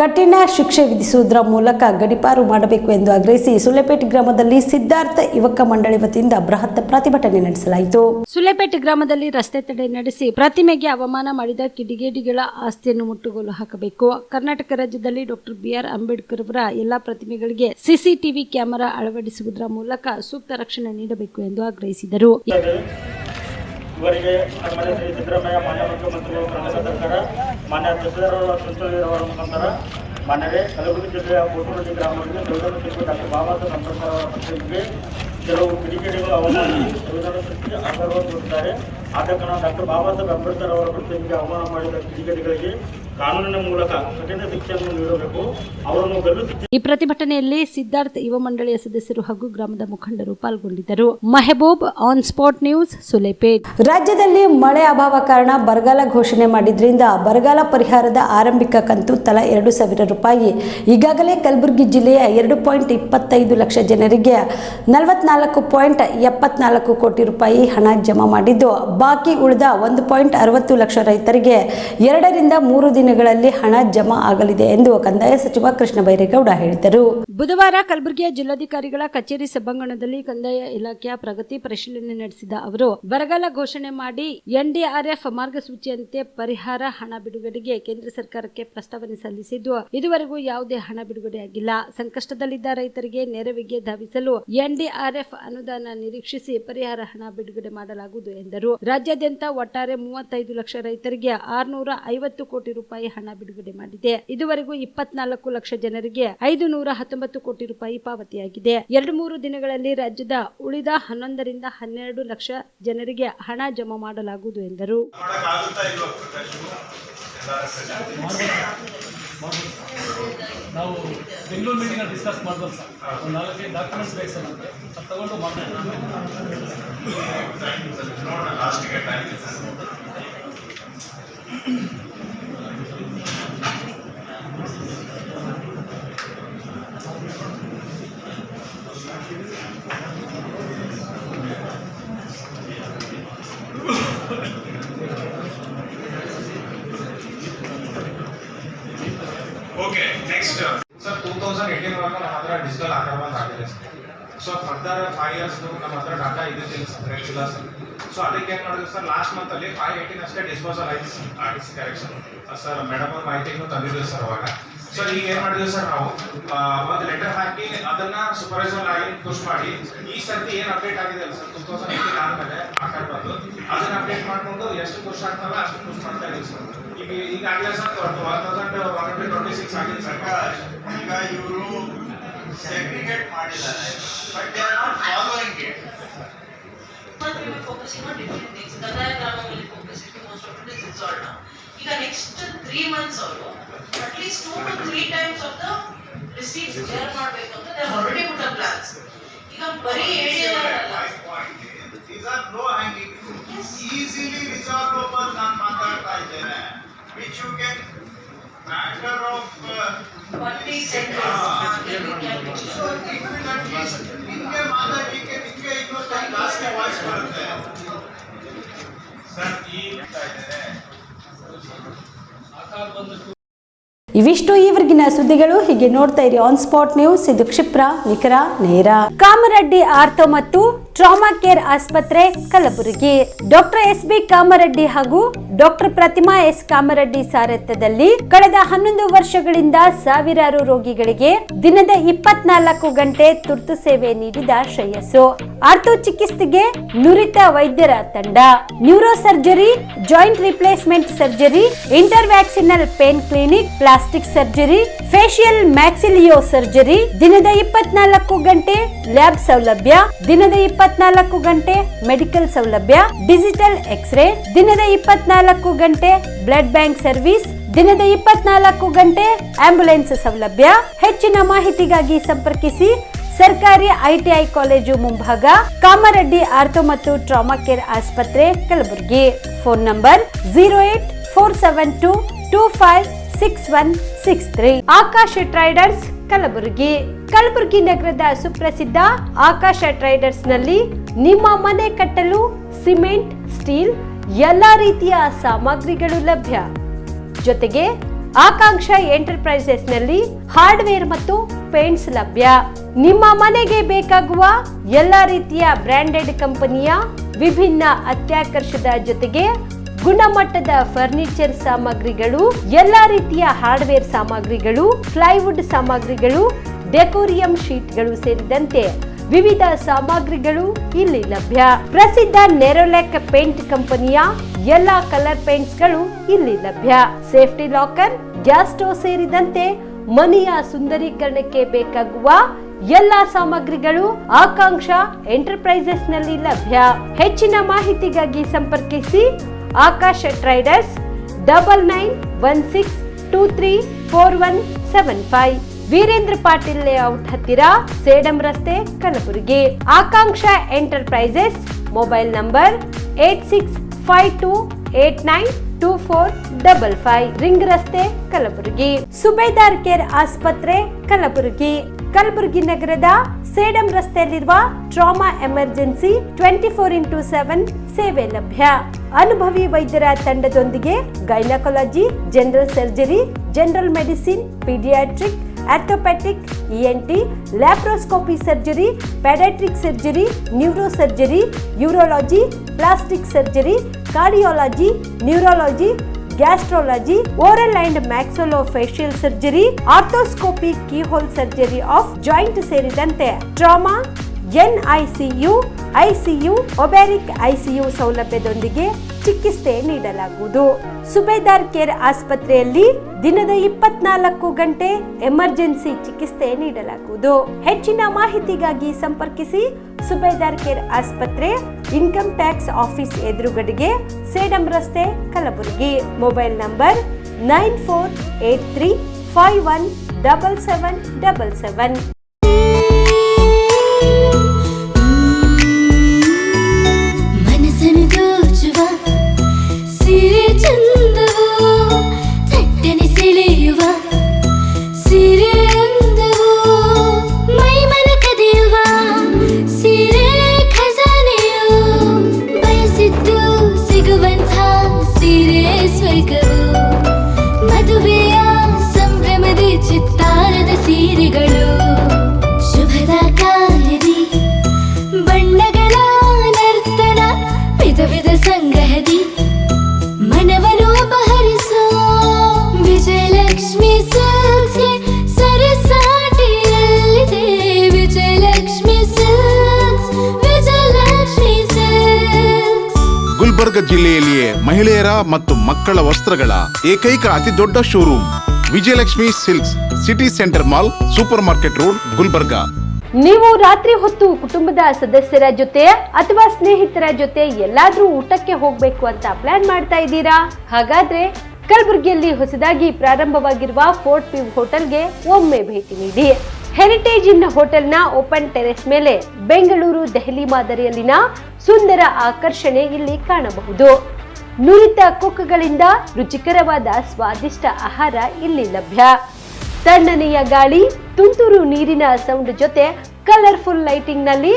ಕಠಿಣ ಶಿಕ್ಷೆ ವಿಧಿಸುವುದರ ಮೂಲಕ ಗಡೀಪಾರು ಮಾಡಬೇಕು ಎಂದು ಆಗ್ರಹಿಸಿ ಸುಲೇಪೇಟೆ ಗ್ರಾಮದಲ್ಲಿ ಸಿದ್ಧಾರ್ಥ ಯುವಕ ಮಂಡಳಿ ವತಿಯಿಂದ ಬೃಹತ್ ಪ್ರತಿಭಟನೆ ನಡೆಸಲಾಯಿತು. ಸುಲೇಪೇಟೆ ಗ್ರಾಮದಲ್ಲಿ ರಸ್ತೆ ತಡೆ ನಡೆಸಿ ಪ್ರತಿಮೆಗೆ ಅವಮಾನ ಮಾಡಿದ ಕಿಡಿಗೇಡಿಗಳ ಆಸ್ತಿಯನ್ನು ಮುಟ್ಟುಗೋಲು ಹಾಕಬೇಕು. ಕರ್ನಾಟಕ ರಾಜ್ಯದಲ್ಲಿ ಡಾಕ್ಟರ್ ಬಿಆರ್ ಅಂಬೇಡ್ಕರ್ ಅವರ ಎಲ್ಲಾ ಪ್ರತಿಮೆಗಳಿಗೆ ಸಿಸಿಟಿವಿ ಕ್ಯಾಮೆರಾ ಅಳವಡಿಸುವುದರ ಮೂಲಕ ಸೂಕ್ತ ರಕ್ಷಣೆ ನೀಡಬೇಕು ಎಂದು ಆಗ್ರಹಿಸಿದರು. ಇವರಿಗೆ ಮಾನ್ಯ ಶ್ರೀ ಸಿದ್ದರಾಮಯ್ಯ ಮಾನ್ಯ ಮುಖ್ಯಮಂತ್ರಿಗಳು ಕರ್ನಾಟಕ ಸರ್ಕಾರ ಮಾನ್ಯ ಸಚಿವರ ಸಂಸದೀಯರವರ ಮುಖಾಂತರ ಮಾನ್ಯವೇ ಕಲಬುರಗಿ ಜಿಲ್ಲೆಯ ಕೋಟೂರು ಗ್ರಾಮದಲ್ಲಿ ಸಂವಿಧಾನ ಶಿಲ್ಪಿ ಡಾಕ್ಟರ್ ಬಾಬಾ ಸಾಹೇಬ್ ಅಂಬೇಡ್ಕರ್ ಅವರ ಪ್ರತಿಮೆಗೆ ಕೆಲವು ಕಿಡಿಗೇಡಿಗಳು ಅವಮಾನಿಸಿ ಸಂವಿಧಾನ ಶಿಲ್ಪಿ ಆಧಾರವನ್ನು ತೋರಿದ್ದಾರೆ. ಆದ ಕಾರಣ ಡಾಕ್ಟರ್ ಬಾಬಾ ಸಾಹೇಬ್ ಅಂಬೇಡ್ಕರ್ ಅವರ ಪ್ರತಿಮೆಗೆ ಅವಮಾನ ಮಾಡಿದ ಕಿಡಿಗೇಡಿಗಳಿಗೆ ಕಾನೂನಿನ ಮೂಲಕ ಕಠಿಣ ಶಿಕ್ಷೆಯನ್ನು ನೀಡಬೇಕು. ಅವರನ್ನು ಗಲ್ಲು ಈ ಪ್ರತಿಭಟನೆಯಲ್ಲಿ ಸಿದ್ಧಾರ್ಥ ಯುವ ಮಂಡಳಿಯ ಸದಸ್ಯರು ಹಾಗೂ ಗ್ರಾಮದ ಮುಖಂಡರು ಪಾಲ್ಗೊಂಡಿದ್ದರು. Mehboob on spot news Sulepet. ರಾಜ್ಯದಲ್ಲಿ ಮಳೆ ಅಭಾವ ಕಾರಣ ಬರಗಾಲ ಘೋಷಣೆ ಮಾಡಿದ್ರಿಂದ ಬರಗಾಲ ಪರಿಹಾರದ ಆರಂಭಿಕ ಕಂತು ತಲಾ 2,000 ರೂಪಾಯಿ ಈಗಾಗಲೇ ಕಲಬುರಗಿ ಜಿಲ್ಲೆಯ 2.25 ಲಕ್ಷ ಜನರಿಗೆ 44.74 ಕೋಟಿ ರೂಪಾಯಿ ಹಣ ಜಮಾ ಮಾಡಿದ್ದು, ಬಾಕಿ ಉಳಿದ 1.60 ಲಕ್ಷ ರೈತರಿಗೆ 2 ರಿಂದ 3 ದಿನಗಳಲ್ಲಿ ಹಣ ಜಮಾ ಆಗಲಿದೆ ಎಂದು ಕಂದಾಯ ಸಚಿವ ಕೃಷ್ಣ ಬೈರೇಗೌಡ ಹೇಳಿದರು. ಬುಧವಾರ ಕಲಬುರಗಿಯ ಜಿಲ್ಲಾಧಿಕಾರಿಗಳ ಕಚೇರಿ ಸಭಾಂಗಣದಲ್ಲಿ ಕಂದಾಯ ಇಲಾಖೆಯ ಪ್ರಗತಿ ಪರಿಶೀಲನೆ ನಡೆಸಿದ ಅವರು ಬರಗಾಲ ಘೋಷಣೆ ಮಾಡಿ ಎನ್ಡಿಆರ್ಎಫ್ ಮಾರ್ಗಸೂಚಿಯಂತೆ ಪರಿಹಾರ ಹಣ ಬಿಡುಗಡೆಗೆ ಕೇಂದ್ರ ಸರ್ಕಾರಕ್ಕೆ ಪ್ರಸ್ತಾವನೆ ಸಲ್ಲಿಸಿದ್ದು, ಇದುವರೆಗೂ ಯಾವುದೇ ಹಣ ಬಿಡುಗಡೆಯಾಗಿಲ್ಲ. ಸಂಕಷ್ಟದಲ್ಲಿದ್ದ ರೈತರಿಗೆ ನೆರವಿಗೆ ಧಾವಿಸಲು ಎನ್ಡಿಆರ್ಎಫ್ ಅನುದಾನ ನಿರೀಕ್ಷಿಸಿ ಪರಿಹಾರ ಹಣ ಬಿಡುಗಡೆ ಮಾಡಲಾಗುವುದು ಎಂದರು. ರಾಜ್ಯಾದ್ಯಂತ ಒಟ್ಟಾರೆ 35 ಲಕ್ಷ ರೈತರಿಗೆ 650 ಕೋಟಿ ರೂಪಾಯಿ ಹಣ ಬಿಡುಗಡೆ ಮಾಡಿದೆ. ಇದುವರೆಗೂ 24 ಲಕ್ಷ ಜನರಿಗೆ 519 ಕೋಟಿ ರೂಪಾಯಿ ಪಾವತಿಯಾಗಿದೆ. 2-3 ದಿನಗಳಲ್ಲಿ ರಾಜ್ಯದ ಉಳಿದ 11 ರಿಂದ 12 ಲಕ್ಷ ಜನರಿಗೆ ಹಣ ಜಮಾ ಮಾಡಲಾಗುವುದು ಎಂದರು. ನಾವು ಬೆಂಗಳೂರು ಮೀಟಿಂಗ್ ಡಿಸ್ಕಸ್ ಮಾಡ್ಬೋದು ಸರ್. ಒಂದು 4 ಡಾಕ್ಯುಮೆಂಟ್ಸ್ ಬೇಕು ಸರ್, ಅದು ತಗೊಂಡು ಓಕೆ ನೆಕ್ಸ್ಟ್ ಸರ್ 2018 ಒಳಗೆ ನಮ್ಮ ಹತ್ರ ಡಿಜಿಟಲ್ ಆಕ್ರಮಣ ಆಗಿದೆ ಸರ್. ಸೊ ಫರ್ದರ್ 5 ಇಯರ್ಸ್ ನಮ್ಮ ಹತ್ರ ಡಾಟಾ ಇದ್ದಿಲ್ಲ ಸರ್. ಸೊ ಅದಕ್ಕೆ ಏನು ಮಾಡಿದ್ವಿ ಸರ್, ಲಾಸ್ಟ್ ಮಂತ್ ಅಲ್ಲಿ 518 ಅಷ್ಟೇ ಡಿಸ್ಪೋಸಲ್ ಆಯ್ತು ಕರೆಕ್ಷನ್ ಸರ್. ಮೇಡಮ್ ಅವ್ರ ಮಾಹಿತಿಯನ್ನು ತಂದಿದ್ವಿ ಸರ್ ಅವಾಗ. ಸರ್ ಈಗ ಏನ್ ಮಾಡಿದ್ವಿ ಸರ್, ನಾವು ಒಂದು ಲೆಟರ್ ಹಾಕಿ ಅದನ್ನ ಸೂಪರ್ವೈಸರ್ ಆಗಿ ಪುಷ್ ಮಾಡಿ ಈ ಸರ್ತಿ ಏನ್ ಅಪ್ಡೇಟ್ ಆಗಿದೆ ಅಲ್ಲ ಸರ್ 2018 ಆದ್ಮೇಲೆ ಆಕಾರ ಬಂದು ಅದನ್ನ ಅಪ್ಡೇಟ್ ಮಾಡ್ಕೊಂಡು ಎಷ್ಟು ಪುಷ್ ಆಗ್ತಾವೆ ಅಷ್ಟು ಪುಷ್ ಮಾಡ್ತಾ ಇದೀವಿ ಸರ್. ಈಗ ಆಗಲೇ ಸರ್ 1126 ಆಗಿದೆ ಸರ್. ಈಗ ಇವರು ಸೆಗ್ರಿಗೇಟ್ ಮಾಡಿದ್ದಾರೆ, but they are not following it. Focusing on different things. Kanaya Grama will focus it. Most of it is resolved now. Even next 3 months also, at least 2 to 3 times of the receipts clear ಮಾಡಬೇಕಂತ they have already put up plans. ಈಗ ಬರೀ area these are low hanging easily resolvable ನಾನು ಮಾತಾಡ್ತಾ ಇದ್ದೇನೆ, which you can matter of 40 seconds. so it will at least ನಿಮಗೆ ಮಾತಾಡಲಿಕ್ಕೆ ನಿಮಗೆ ಇನ್ನೊಂದು ಜಾಸ್ತಿ ವಾಯ್ಸ್ ಬರುತ್ತೆ ಸರ್. ಈ ಆಕಾರ ಬಂದಷ್ಟು ಇವಿಷ್ಟು ಈವರೆಗಿನ ಸುದ್ದಿಗಳು. ಹೀಗೆ ನೋಡ್ತಾ ಇರಿ ಆನ್ ಸ್ಪಾಟ್ ನ್ಯೂಸ್. ಇದು ಕ್ಷಿಪ್ರ, ನಿಖರ, ನೇರ. ಕಾಮರೆಡ್ಡಿ ಆರ್ಥೋ ಮತ್ತು ಟ್ರಾಮಾ ಕೇರ್ ಆಸ್ಪತ್ರೆ ಕಲಬುರಗಿ. Doctor S B. ಕಾಮರೆಡ್ಡಿ ಹಾಗೂ ಡಾಕ್ಟರ್ ಪ್ರತಿಮಾ ಎಸ್. ಕಾಮರೆಡ್ಡಿ ಸಾರಥ್ಯದಲ್ಲಿ ಕಳೆದ 11 ವರ್ಷಗಳಿಂದ ಸಾವಿರಾರು ರೋಗಿಗಳಿಗೆ ದಿನದ 24 ಗಂಟೆ ತುರ್ತು ಸೇವೆ ನೀಡಿದ ಶ್ರೇಯಸ್ಸು. ಆರ್ಥೋ ಚಿಕಿತ್ಸೆಗೆ ನುರಿತ ವೈದ್ಯರ ತಂಡ, neuro surgery, joint replacement surgery, interventional pain clinic, plastic surgery, facial maxillo surgery, ದಿನದ 24 ಗಂಟೆ ಲ್ಯಾಬ್ ಸೌಲಭ್ಯ, ದಿನದ 24 ಗಂಟೆ ಮೆಡಿಕಲ್ ಸೌಲಭ್ಯ, ಡಿಜಿಟಲ್ ಎಕ್ಸ್ರೇ, ದಿನದ 24 ಗಂಟೆ ಬ್ಲಡ್ ಬ್ಯಾಂಕ್ ಸರ್ವಿಸ್, ದಿನದ 24 ಗಂಟೆ ಆಂಬ್ಯುಲೆನ್ಸ್ ಸೌಲಭ್ಯ. ಹೆಚ್ಚಿನ ಮಾಹಿತಿಗಾಗಿ ಸಂಪರ್ಕಿಸಿ ಸರ್ಕಾರಿ ಐಟಿಐ ಕಾಲೇಜು ಮುಂಭಾಗ, ಕಾಮರೆಡ್ಡಿ ಆರ್ಥೋ ಮತ್ತು ಟ್ರಾಮಾ ಕೇರ್ ಆಸ್ಪತ್ರೆ Kalaburagi. Phone number 084722566163. Akash traders Kalaburagi ನಗರದ ಸುಪ್ರಸಿದ್ಧ ಆಕಾಶ ಟ್ರೇಡರ್ಸ್ ನಲ್ಲಿ ನಿಮ್ಮ ಮನೆ ಕಟ್ಟಲು ಸಿಮೆಂಟ್, ಸ್ಟೀಲ್ ಎಲ್ಲಾ ರೀತಿಯ ಸಾಮಗ್ರಿಗಳು ಲಭ್ಯ. ಜೊತೆಗೆ ಆಕಾಂಕ್ಷ ಎಂಟರ್ಪ್ರೈಸಸ್ ನಲ್ಲಿ ಹಾರ್ಡ್ವೇರ್ ಮತ್ತು ಪೇಂಟ್ಸ್ ಲಭ್ಯ. ನಿಮ್ಮ ಮನೆಗೆ ಬೇಕಾಗುವ ಎಲ್ಲಾ ರೀತಿಯ ಬ್ರಾಂಡೆಡ್ ಕಂಪನಿಯ ವಿಭಿನ್ನ ಅತ್ಯಾಕರ್ಷದ ಜೊತೆಗೆ ಗುಣಮಟ್ಟದ ಫರ್ನಿಚರ್ ಸಾಮಗ್ರಿಗಳು, ಎಲ್ಲಾ ರೀತಿಯ ಹಾರ್ಡ್ವೇರ್ ಸಾಮಗ್ರಿಗಳು, ಪ್ಲೈವುಡ್ ಸಾಮಗ್ರಿಗಳು, ಡೆಕೋರಿಯಂ ಶೀಟ್ಗಳು ಸೇರಿದಂತೆ ವಿವಿಧ ಸಾಮಗ್ರಿಗಳು ಇಲ್ಲಿ ಲಭ್ಯ. ಪ್ರಸಿದ್ಧ ನೆರೋಲ್ಯಾಕ್ ಪೇಂಟ್ ಕಂಪನಿಯ ಎಲ್ಲಾ ಕಲರ್ ಪೇಂಟ್ಸ್ ಗಳು ಇಲ್ಲಿ ಲಭ್ಯ. ಸೇಫ್ಟಿ ಲಾಕರ್, ಗ್ಯಾಸ್ ಸ್ಟೋವ್ ಸೇರಿದಂತೆ ಮನೆಯ ಸುಂದರೀಕರಣಕ್ಕೆ ಬೇಕಾಗುವ ಎಲ್ಲಾ ಸಾಮಗ್ರಿಗಳು ಆಕಾಂಕ್ಷ ಎಂಟರ್ಪ್ರೈಸಸ್ ನಲ್ಲಿ ಲಭ್ಯ. ಹೆಚ್ಚಿನ ಮಾಹಿತಿಗಾಗಿ ಸಂಪರ್ಕಿಸಿ ಆಕಾಶ ಟ್ರೇಡರ್ಸ್ 9916234175, ವೀರೇಂದ್ರ ಪಾಟೀಲ್ ಲೇಔಟ್ ಹತ್ತಿರ, ಸೇಡಂ ರಸ್ತೆ, ಕಲಬುರಗಿ. ಆಕಾಂಕ್ಷ ಎಂಟರ್ಪ್ರೈಸಸ್ ಮೊಬೈಲ್ ನಂಬರ್ 8652892455, ರಿಂಗ್ ರಸ್ತೆ, ಕಲಬುರಗಿ. ಸುಬೇದಾರ್ ಕೇರ್ ಆಸ್ಪತ್ರೆ, ಕಲಬುರಗಿ ನಗರದ ಸೇಡಂ ರಸ್ತೆಯಲ್ಲಿರುವ ಟ್ರಾಮಾ ಎಮರ್ಜೆನ್ಸಿ 24x7 ಸೇವೆ ಲಭ್ಯ. ಅನುಭವಿ ವೈದ್ಯರ ತಂಡದೊಂದಿಗೆ gynaecology, general surgery, general medicine, paediatric, orthopaedic, ENT, laparoscopy surgery, paediatric surgery, neuro surgery, urology, plastic surgery, cardiology, neurology, gastrology, oral and maxillofacial surgery, arthroscopy, keyhole surgery of joint ಸೇರಿದಂತೆ trauma, NICU, ICU, ಒಬ್ಯಾರಿಕ್ ICU ಸೌಲಭ್ಯದೊಂದಿಗೆ ಚಿಕಿತ್ಸೆ ನೀಡಲಾಗುವುದು. ಸುಬೇದಾರ್ care ಆಸ್ಪತ್ರೆಯಲ್ಲಿ ದಿನದ 24 ಗಂಟೆ emergency ಚಿಕಿತ್ಸೆ ನೀಡಲಾಗುವುದು. ಹೆಚ್ಚಿನ ಮಾಹಿತಿಗಾಗಿ ಸಂಪರ್ಕಿಸಿ ಸುಬೇದಾರ್ ಕೇರ್ ಆಸ್ಪತ್ರೆ, ಇನ್ಕಮ್ ಟ್ಯಾಕ್ಸ್ ಆಫೀಸ್ ಎದುರುಗಡೆಗೆ, ಸೇಡಂ ರಸ್ತೆ, ಕಲಬುರಗಿ. Mobile number 9483517777. ಮದುವೆಯ ಸಂಭ್ರಮದ ಚಿತ್ತಾರದ ಸೀರೆಗಳು, ಶುಭದ ಕಾರ್ಯದಿ ಬಣ್ಣಗಳ ನರ್ತನ, ವಿಧ ವಿಧ ಸಂಗ್ರಹದಿ ಮನವನ್ನು ಅಪಹರಿಸೋ ವಿಜಯಲಕ್ಷ್ಮಿ ಸಿಲ್ಕ್ಸ್ ಸರಸಾಟಿಯಲ್ಲಿದೆ. Vijayalakshmi silks, Vijayalakshmi silks. ಗುಲ್ಬರ್ಗ ಜಿಲ್ಲೆಯಲ್ಲಿಯೇ ಮಹಿಳೆಯರ ಮತ್ತು ಮಕ್ಕಳ ವಸ್ತ್ರಗಳ ಏಕೈಕ ಅತಿ ದೊಡ್ಡ showroom Vijayalakshmi silks, city centre mall, super market road, Gulbarga. ನೀವು ರಾತ್ರಿ ಹೊತ್ತು ಕುಟುಂಬದ ಸದಸ್ಯರ ಜೊತೆ ಅಥವಾ ಸ್ನೇಹಿತರ ಜೊತೆ ಎಲ್ಲಾದ್ರೂ ಊಟಕ್ಕೆ ಹೋಗ್ಬೇಕು ಅಂತ ಪ್ಲಾನ್ ಮಾಡ್ತಾ ಇದ್ದೀರಾ? ಹಾಗಾದ್ರೆ ಕಲಬುರಗಿಯಲ್ಲಿ ಹೊಸದಾಗಿ ಪ್ರಾರಂಭವಾಗಿರುವ ಫೋರ್ಟ್ ವ್ಯೂ ಹೋಟೆಲ್ಗೆ ಒಮ್ಮೆ ಭೇಟಿ ನೀಡಿ. ಹೆರಿಟೇಜ್ ಇನ್ ಹೋಟೆಲ್ನ ಓಪನ್ ಟೆರೆಸ್ ಮೇಲೆ ಬೆಂಗಳೂರು, ದೆಹಲಿ ಮಾದರಿಯಲ್ಲಿನ ಸುಂದರ ಆಕರ್ಷಣೆ ಇಲ್ಲಿ ಕಾಣಬಹುದು. ನುರಿತ ಕುಕ್ಗಳಿಂದ ರುಚಿಕರವಾದ ಸ್ವಾದಿಷ್ಟ ಆಹಾರ ಇಲ್ಲಿ ಲಭ್ಯ. ತಣ್ಣನೆಯ ಗಾಳಿ, ತುಂತುರು ನೀರಿನ ಸೌಂಡ್ ಜೊತೆ ಕಲರ್ಫುಲ್ ಲೈಟಿಂಗ್ ನಲ್ಲಿ,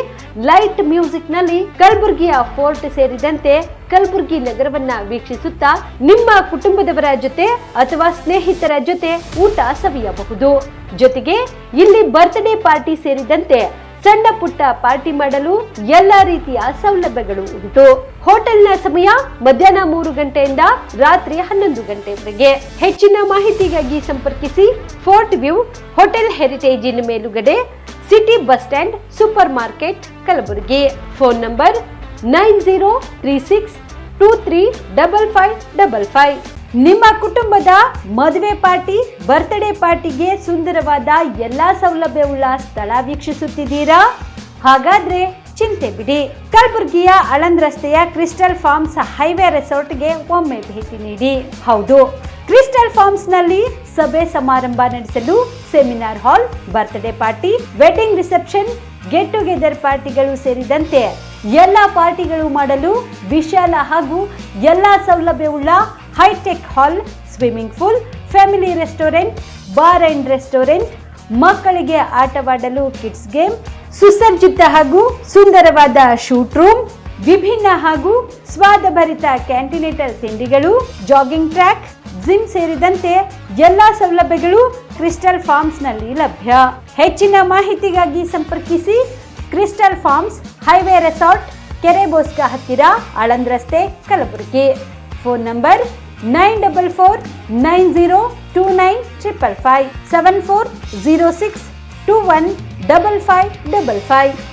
ಲೈಟ್ ಮ್ಯೂಸಿಕ್ ನಲ್ಲಿ ಕಲಬುರಗಿಯ ಫೋರ್ಟ್ ಸೇರಿದಂತೆ ಕಲಬುರಗಿ ನಗರವನ್ನ ವೀಕ್ಷಿಸುತ್ತಾ ನಿಮ್ಮ ಕುಟುಂಬದವರ ಜೊತೆ ಅಥವಾ ಸ್ನೇಹಿತರ ಜೊತೆ ಊಟ ಸವಿಯಬಹುದು. ಜೊತೆಗೆ ಇಲ್ಲಿ ಬರ್ತ್ಡೇ ಪಾರ್ಟಿ ಸೇರಿದಂತೆ ಸಣ್ಣ ಪುಟ್ಟ ಪಾರ್ಟಿ ಮಾಡಲು ಎಲ್ಲಾ ರೀತಿಯ ಸೌಲಭ್ಯಗಳು ಉಂಟು. ಹೋಟೆಲ್ನ ಸಮಯ ಮಧ್ಯಾಹ್ನ 3 ಗಂಟೆಯಿಂದ ರಾತ್ರಿ 11 ಗಂಟೆವರೆಗೆ. ಹೆಚ್ಚಿನ ಮಾಹಿತಿಗಾಗಿ ಸಂಪರ್ಕಿಸಿ ಫೋರ್ಟ್ ವ್ಯೂ ಹೋಟೆಲ್, ಹೆರಿಟೇಜ್ ಇನ್ ಮೇಲುಗಡೆ, city bus stand, super market, Kalaburagi. Phone number 9036235555. ನಿಮ್ಮ ಕುಟುಂಬದ ಮದುವೆ ಪಾರ್ಟಿ, ಬರ್ತ್ಡೇ ಪಾರ್ಟಿಗೆ ಸುಂದರವಾದ ಎಲ್ಲಾ ಸೌಲಭ್ಯವುಳ್ಳ ಸ್ಥಳ ವೀಕ್ಷಿಸುತ್ತಿದ್ದೀರಾ? ಹಾಗಾದ್ರೆ ಚಿಂತೆ ಬಿಡಿ. ಕಲಬುರಗಿಯ ಆಳಂದ್ ರಸ್ತೆಯ ಕ್ರಿಸ್ಟಲ್ ಫಾರ್ಮ್ಸ್ ಹೈವೇ ರೆಸಾರ್ಟ್ಗೆ ಒಮ್ಮೆ ಭೇಟಿ ನೀಡಿ. ಹೌದು, ಕ್ರಿಸ್ಟಲ್ ಫಾರ್ಮ್ಸ್ ನಲ್ಲಿ ಸಭೆ ಸಮಾರಂಭ ನಡೆಸಲು seminar hall, birthday party, wedding reception, get together ಪಾರ್ಟಿಗಳು ಸೇರಿದಂತೆ ಎಲ್ಲ ಪಾರ್ಟಿಗಳು ಮಾಡಲು ವಿಶಾಲ ಹಾಗೂ ಎಲ್ಲ ಸೌಲಭ್ಯವುಳ್ಳ hitech hall, swimming pool, family restaurant, bar and restaurant, ಮಕ್ಕಳಿಗೆ ಆಟವಾಡಲು ಕಿಡ್ಸ್ ಗೇಮ್, ಸುಸಜ್ಜಿತ ಹಾಗೂ ಸುಂದರವಾದ ಶೂಟ್ ರೂಮ್, ವಿಭಿನ್ನ ಹಾಗೂ ಸ್ವಾದಭರಿತ ಕ್ಯಾಂಟಿನೇಟರ್ ತಿಂಡಿಗಳು, ಜಾಗಿಂಗ್ ಟ್ರ್ಯಾಕ್, ಜಿಮ್ ಸೇರಿದಂತೆ ಎಲ್ಲಾ ಸೌಲಭ್ಯಗಳು ಕ್ರಿಸ್ಟಲ್ ಫಾರ್ಮ್ಸ್ ನಲ್ಲಿ ಲಭ್ಯ. ಹೆಚ್ಚಿನ ಮಾಹಿತಿಗಾಗಿ ಸಂಪರ್ಕಿಸಿ ಕ್ರಿಸ್ಟಲ್ ಫಾರ್ಮ್ಸ್, ಹೈವೇ ರೆಸಾರ್ಟ್, ಕೆರೆಬೋಸ್ಕ ಹತ್ತಿರ, ಆಳಂದ್ ರಸ್ತೆ, ಕಲಬುರಗಿ. Phone number 9449029555 7406215555.